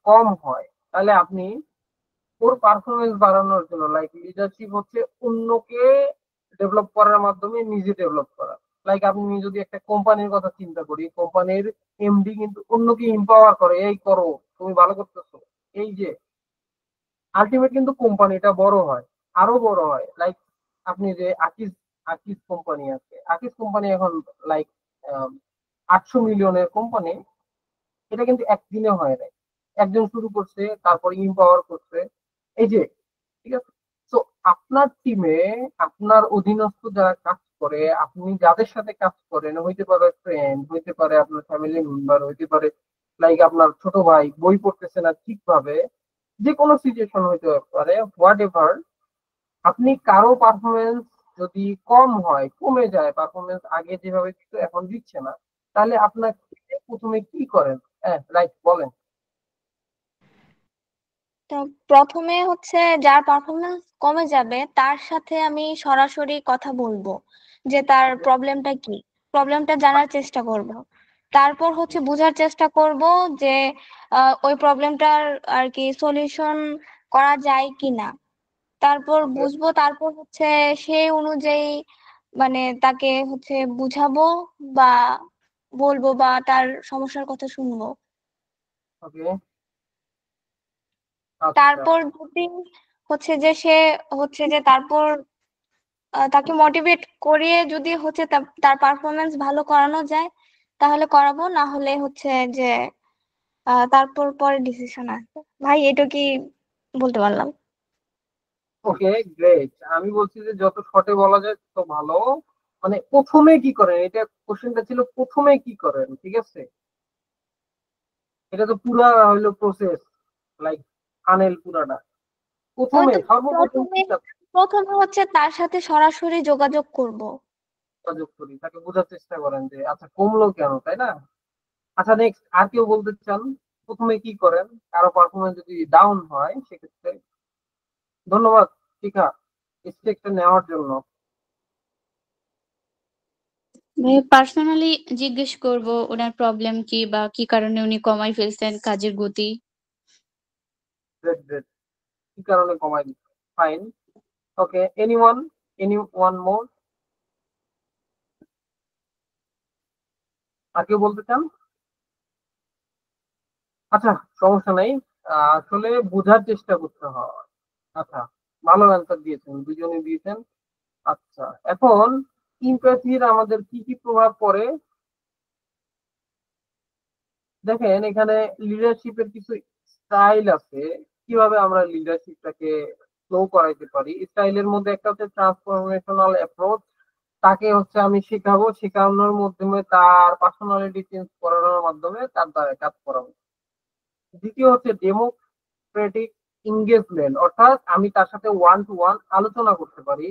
কম হয়, তাহলে আপনি ওর পারফরমেন্স বাড়ানোর জন্য, লাইক লিডারশিপ হচ্ছে অন্যকে ডেভেলপ করার মাধ্যমে নিজে ডেভেলপ করা। লাইক আপনি যদি একটা কোম্পানির কথা চিন্তা করি, কোম্পানির এমডি কিন্তু অন্যকে এম্পাওয়ার করে, এই করো, তুমি ভালো করতেছো, এই যে আলটিমেট কিন্তু কোম্পানিটা বড় হয়, আরো বড় হয়। লাইক আপনি যে আকিজ আকিজ কোম্পানি আছে, আকিজ কোম্পানি এখন লাইক 800 মিলিয়নের কোম্পানি। এটা কিন্তু একদিনে হয় নাই, একজন শুরু করছে, তারপর ইম্পাওয়ার করছে, এই যে, ঠিক আছে? তো আপনার টিমে আপনার অধীনস্থ যারা কাজ করে, আপনি যাদের সাথে কাজ করেন, হইতে পারে ফ্রেন্ড, হইতে পারে আপনার ফ্যামিলি মেম্বার, হইতে পারে লাইক আপনার ছোট ভাই বই পড়তেছে না ঠিকভাবে, যে কোনো সিচুয়েশন হইতে পারে, হোয়াট এভার। আপনি কারো পারফরমেন্স যদি কমে যায়, পারফরমেন্স আগে যেভাবে দিত এখন দিচ্ছে না, তাহলে আপনার প্রথমে কি করেন? হ্যাঁ, রাইট, বলেন। তো প্রথমে হচ্ছে যার পারফরমেন্স কমে যাবে তার সাথে আমি সরাসরি কথা বলবো, যে তার প্রবলেমটা জানার চেষ্টা করব। তারপর হচ্ছে বোঝার চেষ্টা করব যে ওই প্রবলেমটার আর কি সলিউশন করা যায় কিনা। তারপর বুঝবো, তারপর হচ্ছে সেই অনুযায়ী মানে তাকে হচ্ছে বুঝাবো বা বলবো বা তার সমস্যার কথা শুনবো। ওকে, আচ্ছা, তারপর যদি হচ্ছে যে সে হচ্ছে যে তারপর তাকে মোটিভেট করিয়ে যদি হচ্ছে তার পারফরমেন্স ভালো করানো যায় তাহলে করাবো, না হলে হচ্ছে যে তারপর পরে ডিসিশন আসবে। ভাই এটা কি বলতে পারলাম? ওকে, গ্রেট। আমি বলছি যে যত শর্টে বলা যায় তত ভালো। মানে প্রথমে কি করেন, এটা কোশ্চেনটা ছিল, প্রথমে কি করেন, ঠিক আছে? এটা তো পুরা হইলো প্রসেস, লাইক ফানেল পুরাটা। ওই প্রথমে তো সর্বপ্রথম প্রথমে কি কাজ প্রথমে হচ্ছে তার সাথে সরাসরি যোগাযোগ করব। যোগাযোগ করি, তাকে বোঝার চেষ্টা করেন যে আচ্ছা কমলো কেন, তাই না? আচ্ছা, নেক্সট আর কেউ বলতে চান প্রথমে কি করেন কারো পারফরমেন্স যদি ডাউন হয় সেক্ষেত্রে? ধন্যবাদ শিখা, স্টেকটা নেওয়ার জন্য। ভাই পার্সোনালি জিজ্ঞেস করব ওনার প্রবলেম কি বা কি কারণে উনি কমাই ফেলছেন কাজের গতি। Great, great. কি কারণে কমাই দিচ্ছে? ফাইন। ওকে, এনি ওয়ান মোর? আর কেউ বলতে চান? আচ্ছা, সমস্যা নাই। আসলে বোঝার চেষ্টা করতে হয়। আচ্ছা, ভালো অ্যান্সার দিয়েছেন, দুজনে দিয়েছেন। আচ্ছা, এখন ইমপ্যাথির আমাদের কি কি প্রভাব পড়ে দেখেন। এখানে লিডারশিপের কিছু স্টাইল আছে, কিভাবে আমরা লিডারশিপটাকে ফ্লো করাইতে পারি। স্টাইলের মধ্যে একটা হচ্ছে ট্রান্সফরমেশনাল অ্যাপ্রোচ। তাকে হচ্ছে আমি শেখানোর মাধ্যমে, তার পার্সোনালিটি চেঞ্জ করানোর মাধ্যমে তার দ্বারা কাজ করাবো। দ্বিতীয় হচ্ছে ডেমোক্রেটিক এঙ্গেজমেন্ট, অর্থাৎ আমি তার সাথে ওয়ান টু ওয়ান আলোচনা করতে পারি।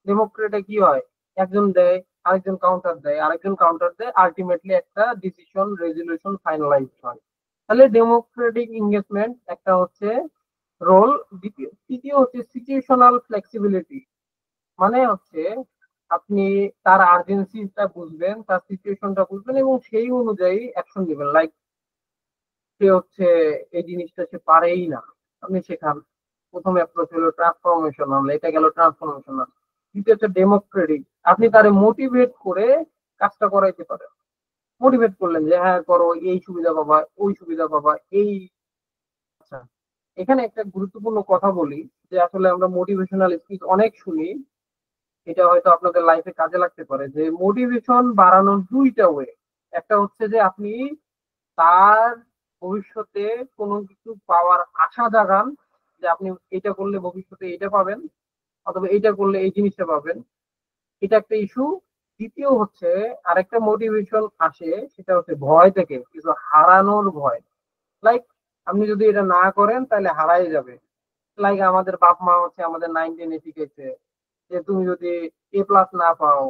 ডেমোক্রেটে কি হয়, একজন দেয়, আরেকজন কাউন্টার দেয়, আরেকজন কাউন্টার দেয়, আলটিমেটলি একটা ডিসিশন রেজলিউশন ফাইনালাইজ হয়। তাহলে ডেমোক্রেটিক এঙ্গেজমেন্ট একটা হচ্ছে রোল। তৃতীয় হচ্ছে সিচুয়েশনাল ফ্লেক্সিবিলিটি, মানে হচ্ছে আপনি তার আর্জেন্সিটা বুঝবেন, তার সিচুয়েশনটা বুঝবেন, এবং সেই অনুযায়ী অ্যাকশন নেবেন। লাইক সে হচ্ছে এই জিনিসটা সে পারেই না, আপনি শেখান। প্রথম অ্যাপ্রোচ হলো ট্রান্সফরমেশনাল, এটা গেল ট্রান্সফরমেশনাল। দ্বিতীয় হচ্ছে ডেমোক্রেটিক, আপনি তারে মোটিভেট করে কাজটা করাইতে পারেন। মোটিভেট করলেন যে হ্যাঁ করো, এই সুবিধা পাবা, ওই সুবিধা পাবা, এই। আচ্ছা, এখানে একটা গুরুত্বপূর্ণ কথা বলি, যে আসলে আমরা মোটিভেশনাল স্পিচ অনেক শুনি, এটা হয়তো আপনাদের লাইফে কাজে লাগতে পারে। যে মোটিভেশন বাড়ানোর দুইটা ওয়ে। একটা হচ্ছে যে আপনি তার ভবিষ্যতে কোনো কিছু পাওয়ার আশা জাগান, যে আপনি এটা করলে ভবিষ্যতে এটা পাবেন, অথবা এটা করলে এই জিনিসটা পাবেন। এটা একটা ইস্যু। দ্বিতীয় হচ্ছে আরেকটা মোটিভেশন আসে, সেটা হচ্ছে ভয় থেকে, কিছু হারানোর ভয়। লাইক আপনি যদি এটা না করেন তাহলে হারাই যাবে। লাইক আমাদের বাপ মা হচ্ছে আমাদের 9 10 শিখেছে যে তুমি যদি A+ না পাও,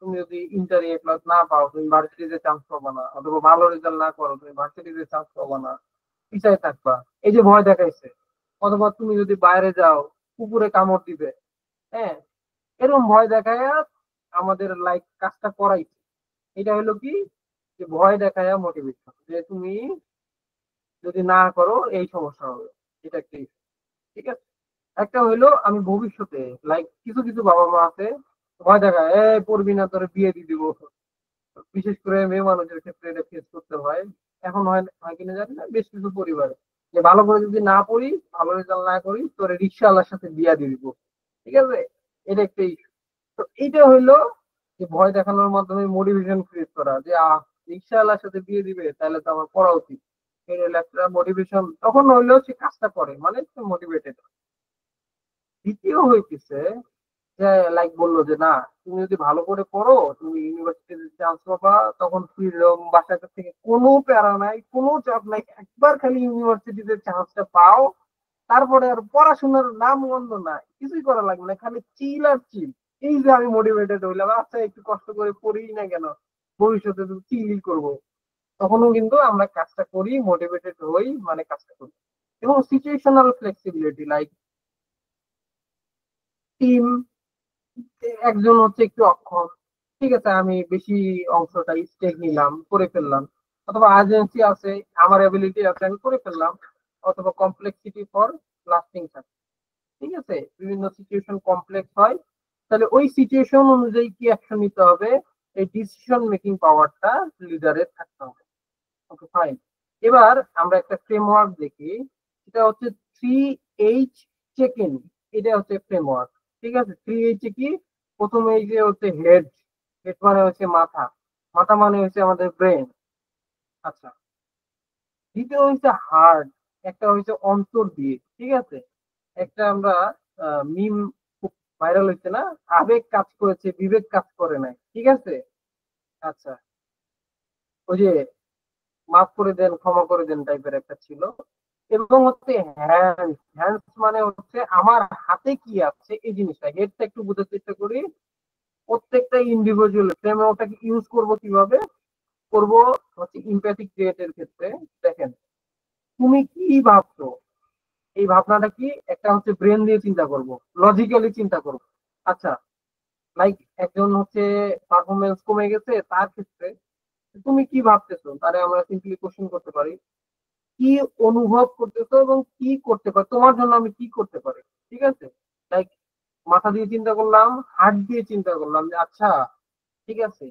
তুমি যদি ইন্টার A+ না পাও, তুমি ভার্সিটিতে চান্স পাবা না, অথবা ভালো রেজাল্ট না করো তুমি ভার্সিটিতে চান্স পাবা না, পিছায় থাকবা, এই যে ভয় দেখাইছে। অথবা তুমি যদি বাইরে যাও কুকুরে কামড় দিবে, হ্যাঁ, এরকম ভয় দেখায় আমাদের লাইক কাজটা করাইছে। এটা হলো কি, যে ভয় দেখায় মোটিভেশন, যে তুমি যদি না করো এই সমস্যা হবে, এটা একটা issue, ঠিক আছে। একটা হইলো আমি ভবিষ্যতে, লাইক কিছু কিছু বাবা মা আছে ভয় দেখায়, এ পড়বি না তোরে বিয়ে দিয়ে দিব। বিশেষ করে মেয়ে মানুষের ক্ষেত্রে এটা ফেস করতে হয়। এখন হয় হয় কিনা জানি না, বেশ কিছু পরিবারে, যে ভালো করে যদি না পড়ি, ভালো রেজাল্ট না করি, তোরে রিক্সাওয়ালার সাথে বিয়া দিয়ে দিব, ঠিক আছে। এটা একটা issue। তো এইটা হইলো যে ভয় দেখানোর মাধ্যমে মোটিভেশন ক্রিয়েট করা, যে রিক্সাওয়ালার সাথে বিয়ে দিবে তাহলে তো আমার পড়া উচিত। এটা হলো একটা মোটিভেশন, তখন হইলেও সে কাজটা করে, মানে মোটিভেটেড। দ্বিতীয় হইতেছে যে লাইক বললো যে না, তুমি যদি ভালো করে পড়ো তুমি ইউনিভার্সিটিতে চান্স পাবা, তখন ফ্রিডম, বাসা থেকে কোনো প্যারা নাই, কোনো চাপ নাই, একবার খালি ইউনিভার্সিটিতে চান্সটা পাও, তারপরে আর পড়াশোনার নাম গন্ধ নাই, কিছুই করা লাগবে না, খালি চিল আর চিল। এই যে আমি মোটিভেটেড হইলাম, আচ্ছা একটু কষ্ট করে পড়ি না কেন, ভবিষ্যতে তো চিলই করবো, তখনও কিন্তু আমরা কাজটা করি, মোটিভেটেড হই, মানে কাজটা করি। এবং সিচুয়েশনাল ফ্লেক্সিবিলিটি, লাইক টিম, একজন হচ্ছে একটু অক্ষম, ঠিক আছে, আমি বেশি অংশটা স্টেক নিলাম, করে ফেললাম। অথবা আর্জেন্সি আছে, আমার এবিলিটি আছে, আমি করে ফেললাম। অথবা কমপ্লেক্সিটি ফর লাস্টিং থাকে, ঠিক আছে, বিভিন্ন সিচুয়েশন কমপ্লেক্স হয়, তাহলে ওই সিচুয়েশন অনুযায়ী কি অ্যাকশন নিতে হবে, এই ডিসিশন মেকিং পাওয়ারটা লিডারের থাকতে হবে। Okay fine. এবার আমরা একটা ফ্রেমওয়ার্ক দেখি, সেটা হচ্ছে 3H চেক ইন। এটা হচ্ছে ফ্রেমওয়ার্ক, ঠিক আছে। 3H কি, প্রথমে এই যে হচ্ছে হেড, হেড মানে হচ্ছে মাথা, মাথা মানে হচ্ছে আমাদের ব্রেন। আচ্ছা, দ্বিতীয় হচ্ছে হার্ট, একটা হচ্ছে অন্তর দিয়ে, ঠিক আছে। একটা আমরা মিম খুব ভাইরাল হচ্ছে না, আবেগ কাজ করেছে বিবেক কাজ করে নাই, ঠিক আছে। আচ্ছা, ওই যে মাফ করে দেন ক্ষমা করে দেন টাইপের একটা ছিল। এবং হচ্ছে হ্যান্ডস, হ্যান্ডস মানে হচ্ছে আমার হাতে কি আছে এই জিনিসটা। হেডটা একটু বুঝার চেষ্টা করি, প্রত্যেকটা ইন্ডিভিজুয়াল ফ্রেমে ওটাকে ইউজ করব কিভাবে করব, হচ্ছে ইম্প্যাথি ক্রিয়েটের ক্ষেত্রে। দেখেন, তুমি কি ভাবছো, এই ভাবনাটা কি, একটা হচ্ছে ব্রেন দিয়ে চিন্তা করব, লজিক্যালি চিন্তা করব। আচ্ছা, লাইক একজন হচ্ছে পারফরমেন্স কমে গেছে, তার ক্ষেত্রে তুমি কি ভাবতেছো, তারে আমরা সিম্পলি কোশ্চেন করতে পারি, কি অনুভব করতেছো এবং কি করতে পারো, তোমার জন্য আমি কি করতে পারি, ঠিক আছে। লাইক মাথা দিয়ে চিন্তা করলাম, হার্ট দিয়ে চিন্তা করলাম, যে আচ্ছা ঠিক আছে,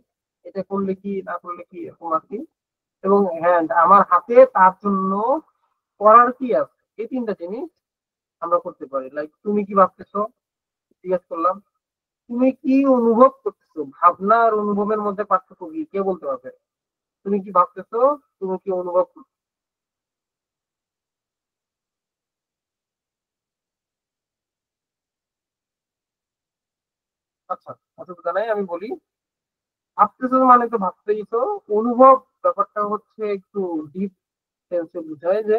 এটা করলে কি না করলে কি, এরকম আর কি। এবং হ্যান্ড, আমার হাতে তার জন্য করার কি আছে, এই তিনটা জিনিস আমরা করতে পারি। লাইক তুমি কি ভাবতেছো, জিজ্ঞেস করলাম, তুমি কি অনুভব করতেছো, ভাবনা আর অনুভবের মধ্যে পার্থক্য কি, কে বলতে পারবে? তুমি কি ভাবতেছো, তুমি কি অনুভব করছো? আচ্ছা, অসুবিধা নাই, আমি বলি। ভাবতেছো মানে তো ভাবতেই তো, অনুভব ব্যাপারটা হচ্ছে একটু ডিপ সেন্সে বুঝায়, যে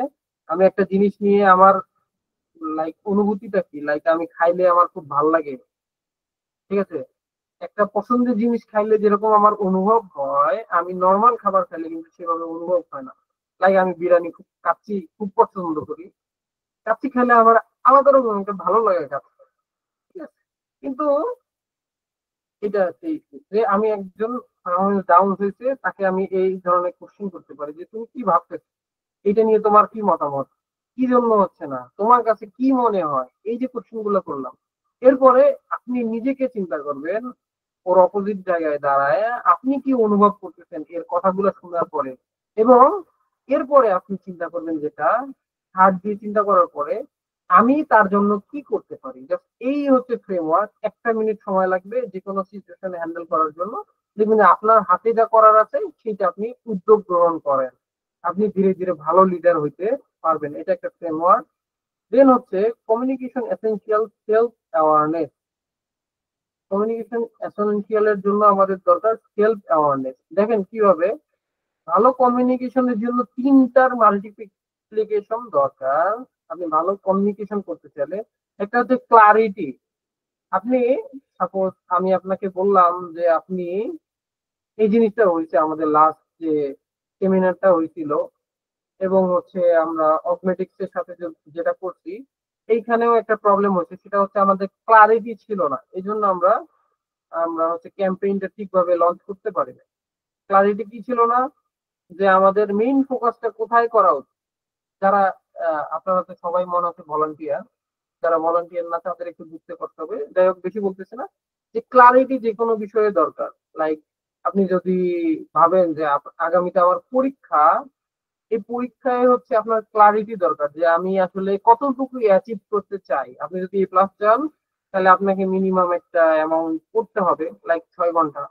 আমি একটা জিনিস নিয়ে আমার লাইক অনুভূতিটা কি, লাইক আমি খাইলে আমার খুব ভাল লাগে, ঠিক আছে। একটা পছন্দের জিনিস খাইলে যেরকম আমার অনুভব হয়, আমি নর্মাল খাবার খাইলে কিন্তু সেভাবে অনুভব হয় না। লাইক আমি বিরিয়ানি খুব কাচ্চি খুব পছন্দ করি, কাচ্চি খেলে আমার আলাদা রকম একটা ভালো লাগে কাচ্চি, ঠিক আছে। কিন্তু এটা সেই যে আমি একজন ডাউন হয়েছে, তাকে আমি এই ধরনের কোশ্চেন করতে পারি, যে তুমি কি ভাবতেছো, এটা নিয়ে তোমার কি মতামত, কি জন্য হচ্ছে না, তোমার কাছে কি মনে হয়, এই যে কোশ্চেন গুলো করলাম। এরপরে আপনি নিজেকে চিন্তা করবেন, ওর অপোজিট জায়গায় দাঁড়ায় আপনি কি অনুভব করতেছেন এর কথাগুলো শোনার পরে। এবং এরপরে আপনি চিন্তা করবেন, যেটা হার্ট দিয়ে চিন্তা করার পরে, আমি তার জন্য কি করতে পারি। জাস্ট এই হচ্ছে ফ্রেমওয়ার্ক, 1 মিনিট সময় লাগবে যে কোনো সিচুয়েশন হ্যান্ডেল করার জন্য। দেখবেন যে আপনার হাতে যা করার আছে সেটা আপনি উদ্যোগ গ্রহণ করেন, আপনি ধীরে ধীরে ভালো লিডার হইতে পারবেন। এটা একটা ফ্রেমওয়ার্ক। দেন হচ্ছে communication essential self awareness. Communication essential এর জন্য আমাদের দরকার সেলফ অ্যাওয়ারনেস। দেখেন কিভাবে ভালো কমিউনিকেশনের জন্য তিনটার মাল্টিপ্লিকেশন দরকার। আপনি ভালো কমিউনিকেশন করতে চাইলে একটা হচ্ছে ক্লারিটি। আপনি সাপোজ আমি আপনাকে বললাম যে আপনি এই জিনিসটা হয়েছে আমাদের লাস্ট যে সেমিনারটা হয়েছিল এবং হচ্ছে আমরা অগমেটিক্স এর সাথে যেটা করছি এইখানেও একটা প্রবলেম হচ্ছে, সেটা হচ্ছে আমাদের ক্লারিটি ছিল না, এই জন্য আমরা আমরা হচ্ছে ক্যাম্পেইনটা ঠিকভাবে লঞ্চ করতে পারি না। ক্লারিটি কি ছিল না, যে আমাদের মেইন ফোকাসটা কোথায় করা উচিত। যারা আপনারা তো সবাই মনে হচ্ছে ভলান্টিয়ার, যারা ভলান্টিয়ার না তাদের একটু বুঝতে করতে হবে। যাই হোক বেশি বলতেছে না, যে ক্লারিটি যে কোনো বিষয়ে দরকার। লাইক আপনি যদি ভাবেন যে আগামীতে আমার পরীক্ষা, এই পরীক্ষায় হচ্ছে আপনার ক্লারিটি দরকার যে আমি আসলে কতটুকু অ্যাচিভ করতে চাই। আপনি যদি এ প্লাস চান তাহলে আপনাকে মিনিমাম একটা অ্যামাউন্ট করতে হবে, লাইক 6 ঘন্টা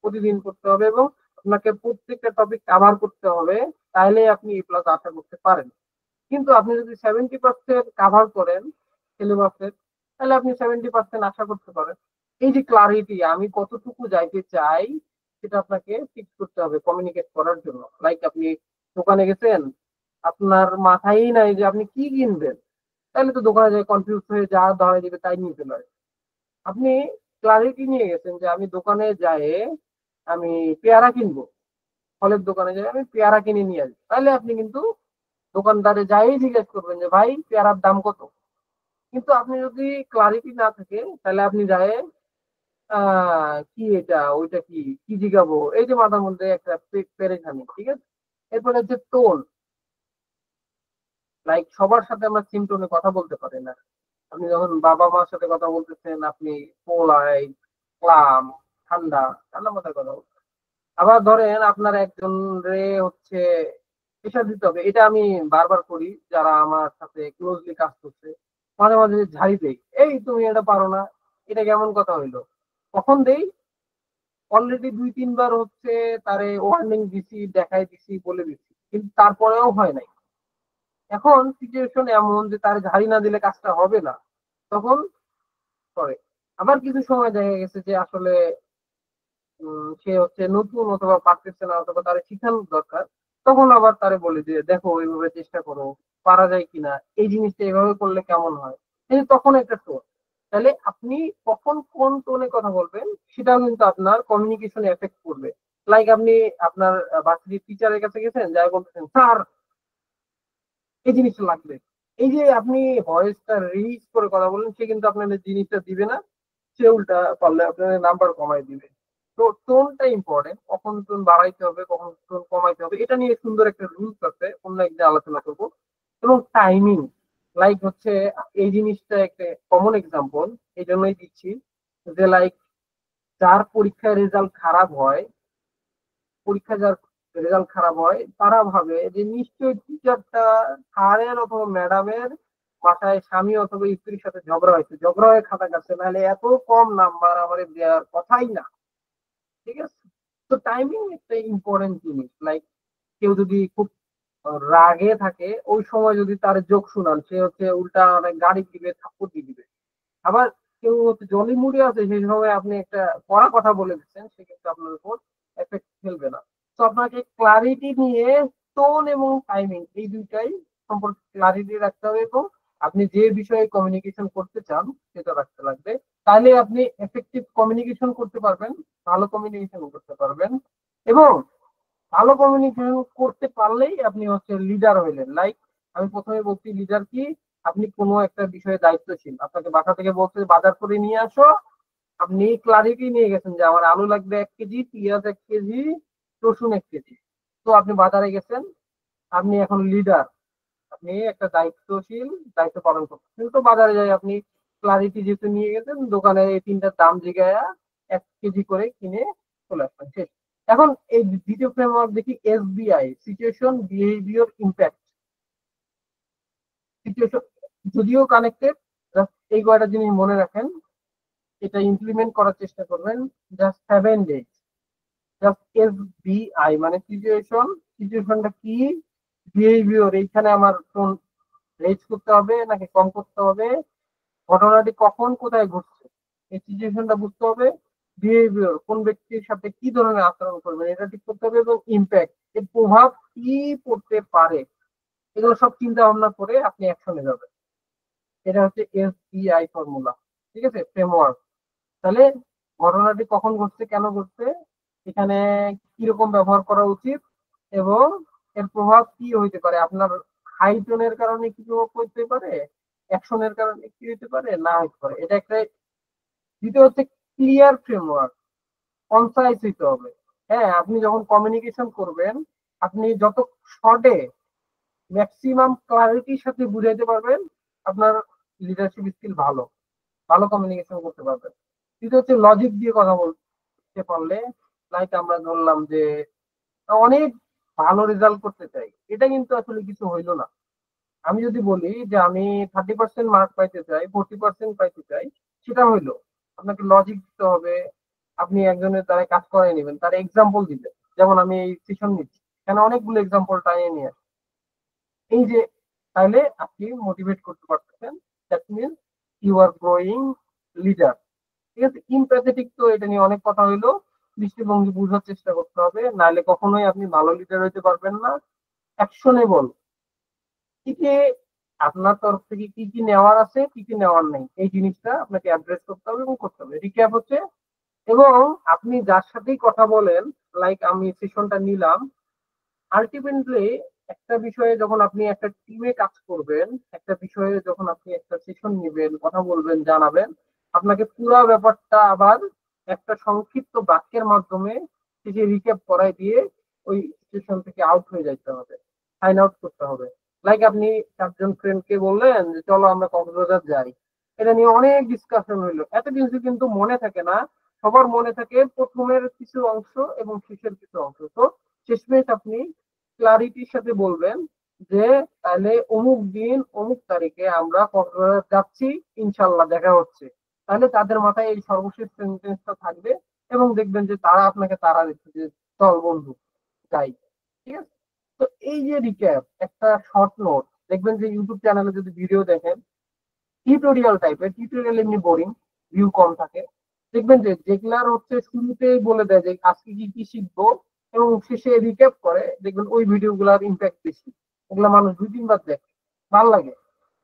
প্রতিদিন করতে হবে এবং আপনাকে প্রত্যেকটা টপিক কভার করতে হবে, তাহলে আপনি এ প্লাস আশা করতে পারেন। কিন্তু আপনি যদি 70% কভার করেন সিলেবাসের, তাহলে আপনি 70% আশা করতে পারেন। এই যে ক্লারিটি আমি কতটুকু যাইতে চাই সেটা আপনাকে ফিক্স করতে হবে কমিউনিকেট করার জন্য। লাইক আপনি দোকানে গেছেন, আপনার মাথায় নাই যে আপনি কি কিনবেন, তাহলে তো দোকানে যায় কনফিউজ হয়ে যা ধরা দিবে তাই নিতে পারে। আপনি ক্লারিটি নিয়ে গেছেন যে আমি দোকানে যাই আমি পেয়ারা কিনবো, ফলের দোকানে যাই আমি পেয়ারা কিনে নিয়ে আসবো, তাহলে আপনি কিন্তু দোকানদারে যাই জিজ্ঞেস করবেন যে ভাই পেয়ারার দাম কত। কিন্তু আপনি যদি ক্লারিটি না থাকে তাহলে আপনি যায় কি এটা ওইটা কি কি জিগাবো, এই যে মাথার মধ্যে একটা পেরেশানি। ঠিক আছে, এরপরে হচ্ছে টোন। লাইক সবার সাথে আমরা সেম টোনে কথা বলতে পারি না। আপনি যখন বাবা মার সাথে কথা বলতেছেন আপনি পোলাইট, ক্লাম, ঠান্ডা ঠান্ডা মাথায় কথা বলতেন। আবার ধরেন আপনার একজন রে হচ্ছে প্রেশার দিতে হবে, এটা আমি বারবার করি যারা আমার সাথে ক্লোজলি কাজ করছে। মাঝে মাঝে ঝাড়ি দেই, এই তুমি এটা পারো না, এটা কেমন কথা হইলো। কখন দেই, অলরেডি 2-3 বার হচ্ছে তারে ওয়ার্নিং দিছি, দেখাই দিছি, বলে দিছি, কিন্তু তারপরেও হয় নাই। এখন সিচুয়েশন এমন যে তার ঝাড়ি না দিলে কাজটা হবে না, তখন করে। আবার কিছু সময় দেখা গেছে যে আসলে সে হচ্ছে নতুন অথবা পারতেছে না অথবা তার শিখানোর দরকার, তখন আবার তারে বলে যে দেখো এইভাবে চেষ্টা করো, পারা যায় কিনা, এই জিনিসটা এভাবে করলে কেমন হয়। কিন্তু তখন একটা টোন, তাহলে আপনি কখন কোন টোনে কথা বলবেন সেটাও কিন্তু আপনার কমিউনিকেশনে এফেক্ট করবে। লাইক আপনি আপনার ভার্সিটির টিচারের কাছে গেছেন, যাই বলতেছেন স্যার এই জিনিসটা লাগবে, এই যে আপনি ভয়েসটা রিলিজ করে কথা বলেন, সে কিন্তু আপনার জিনিসটা দিবে না, সে উল্টা পারলে আপনার নাম্বার কমাই দিবে। তো টোনটা ইম্পর্টেন্ট, কখন টোন বাড়াইতে হবে কখন টোন কমাইতে হবে এটা নিয়ে সুন্দর একটা রুলস আছে, অন্য একদিন আলোচনা করবো। এবং টাইমিং, লাইক হচ্ছে এই জিনিসটা একটা কমন এক্সাম্পল এই জন্যই দিচ্ছি, যে লাইক যার পরীক্ষার রেজাল্ট খারাপ হয়, পরীক্ষা যার রেজাল্ট খারাপ হয় তারা ভাবে যে নিশ্চয়ই টিচারটা স্যারের অথবা ম্যাডামের বাসায় স্বামী অথবা স্ত্রীর সাথে ঝগড়া হয়েছে, ঝগড়া হয়ে খাতা কাটছে, নাহলে এত কম নাম্বার আমার দেওয়ার কথাই না। ঠিক আছে, তো টাইমিং একটা ইম্পর্টেন্ট জিনিস। লাইক কেউ যদি খুব রাগে থাকে ওই সময় যদি তার যোগ শুনান, সে হচ্ছে উল্টা অনেক গাড়ি দিবে, থাপ্পড় দিয়ে দিবে। আবার কেউ হচ্ছে জলি মুডে আছে, সেই সময় আপনি একটা কড়া কথা বলে দিচ্ছেন, সে কিন্তু আপনার উপর এফেক্ট ফেলবে না। তো আপনাকে ক্লারিটি নিয়ে টোন এবং টাইমিং এই দুইটাই সম্পর্কে ক্লারিটি রাখতে হবে এবং আপনি যে বিষয়ে কমিউনিকেশন করতে চান সেটা রাখতে লাগবে। তাহলে আপনি এফেক্টিভ কমিউনিকেশন করতে পারবেন, ভালো কমিউনিকেশন করতে পারবেন এবং ভালো কমিউনিকেশন করতে পারলেই আপনি হচ্ছে লিডার হইলেন। লাইক আমি প্রথমে বলছি লিডার কি, আপনি কোনো একটা বিষয়ে দায়িত্বশীল, আপনাকে বাসা থেকে বলছে বাজার করে নিয়ে আসো, আপনি ক্লারিটি নিয়ে গেছেন যে আমার আলু লাগবে 1 কেজি, পেঁয়াজ 1 কেজি, রসুন 1 কেজি। তো আপনি বাজারে গেছেন, আপনি এখন লিডার, আপনি একটা দায়িত্বশীল, দায়িত্ব পালন করছেন। কিন্তু বাজারে যাই আপনি ক্লারিটি যেহেতু নিয়ে গেছেন, দোকানে এই তিনটার দাম জিগায়া 1 কেজি করে কিনে চলে আসবেন, শেষ। এখন এই দ্বিতীয় ফ্রেমওয়ার্ক দেখি SBI, situation behaviour impact. Situation যদিও কানেক্টেড, এই কয়টা জিনিস মনে রাখেন, এটা ইমপ্লিমেন্ট করার চেষ্টা করবেন। জাস্ট 7 days, জাস্ট এসবিআই মানে সিচুয়েশন, সিচুয়েশনটা কি, বিহেভিয়ার এইখানে আমার কোন রেজ করতে হবে নাকি কম করতে হবে, ঘটনাটি কখন কোথায় ঘটছে, এই সিচুয়েশনটা বুঝতে হবে, বিহেভিয়ার কোন ব্যক্তির সাথে কি ধরনের আচরণ করবেন এটা ঠিক করতে হবে, এবং ইম্প্যাক্ট এর প্রভাব কি পড়তে পারে এগুলো সব চিন্তা ভাবনা করে আপনি অ্যাকশনে যাবেন। এটা হচ্ছে SBI ফর্মুলা, ঠিক আছে, ফ্রেমওয়ার্ক। তাহলে ঘটনাটি কখন ঘটছে, কেন ঘটছে, এখানে কিরকম ব্যবহার করা উচিত, এবং এর প্রভাব কি হইতে পারে, আপনার হাই টোনের কারণে কি প্রভাব হইতে পারে, অ্যাকশনের কারণে কি হইতে পারে, না হইতে পারে। এটা একটা। দ্বিতীয় হচ্ছে ক্লিয়ার ফ্রেমওয়ার্ক, কনসাইজ হইতে হবে। হ্যাঁ, আপনি যখন কমিউনিকেশন করবেন, আপনি যত শর্টে ম্যাক্সিমাম ক্লারিটির সাথে বুঝাইতে পারবেন, আপনার লিডারশিপ স্কিল ভালো, ভালো কমিউনিকেশন করতে পারবেন। তৃতীয় হচ্ছে লজিক দিয়ে কথা বলতে পারলে, লাইক আমরা ধরলাম যে অনেক ভালো রেজাল্ট করতে চাই, এটা কিন্তু আসলে কিছু হইলো না। আমি যদি বলি যে আমি 30% মার্ক পাইতে চাই, 40% পাইতে চাই, সেটা হইলো। আপনাকে লজিক দিতে হবে, আপনি একজনের দ্বারা কাজ করাই নেবেন, তার এক্সাম্পল দিতে। যেমন আমি এই সেশন নিচ্ছি, এখানে অনেকগুলো এক্সাম্পল টাইনে নিয়ে আসি। এই যে, তাহলে আপনি মোটিভেট করতে পারতেছেন, that means you are growing leader. ঠিক আছে, ইমপ্যাথেটিক তো এটা নিয়ে অনেক কথা হইলো, দৃষ্টিভঙ্গি বোঝার চেষ্টা করতে হবে, নাহলে কখনোই আপনি ভালো লিডার হইতে পারবেন না। অ্যাকশনেবল, কি কি আপনার তরফ থেকে কি কি নেওয়ার আছে, কি কি নেওয়ার নেই, এই জিনিসটা আপনাকে অ্যাড্রেস করতে হবে এবং করতে হবে। রিক্যাপ হচ্ছে, এবং আপনি যার সাথেই কথা বলেন, লাইক আমি সেশনটা নিলাম, আলটিমেটলি একটা বিষয়ে যখন আপনি একটা টিমে কাজ করবেন, একটা বিষয়ে যখন আপনি একটা সেশন নেবেন, কথা বলবেন, জানাবেন, আপনাকে পুরো ব্যাপারটা আবার একটা সংক্ষিপ্ত বাক্যের মাধ্যমে থেকে রিক্যাপ করাই দিয়ে ওই সেশন থেকে আউট হয়ে যাইতে হবে, সাইন আউট করতে হবে। লাইক আপনি 4জন ফ্রেন্ডকে বললেন যে চলো আমরা কক্সবাজার যাই, এটা নিয়ে অনেক ডিসকাশন হইলো, এত কিছু কিন্তু মনে থাকে না। সবার মনে থাকে প্রথমের কিছু অংশ এবং শেষের কিছু অংশ। তো শেষমেশ আপনি ক্লারিটির সাথে বলবেন যে তাহলে অমুক দিন অমুক তারিখে আমরা কক্সবাজার যাচ্ছি, ইনশাল্লাহ দেখা হচ্ছে। তাহলে তাদের মাথায় এই সর্বশেষ সেন্টেন্সটা থাকবে, এবং দেখবেন যে তারা আপনাকে তারা দিচ্ছে যে চল বন্ধু যাই। ঠিক আছে, তো এই যে রিক্যাপ, একটা শর্ট নোট, দেখবেন যে ইউটিউব চ্যানেলে যদি ভিডিও দেখেন টিউটোরিয়াল টাইপের, টিউটোরিয়াল এমনি বোরিং, ভিউ কম থাকে। দেখবেন যে যেগুলার হচ্ছে শুরুতেই বলে দেয় যে আজকে কি কি শিখবো, এবং শেষে রিক্যাপ করে, দেখবেন ওই ভিডিও গুলার ইম্প্যাক্ট বেশি। ওগুলা মানুষ 2-3 বার দেখে, ভালো লাগে,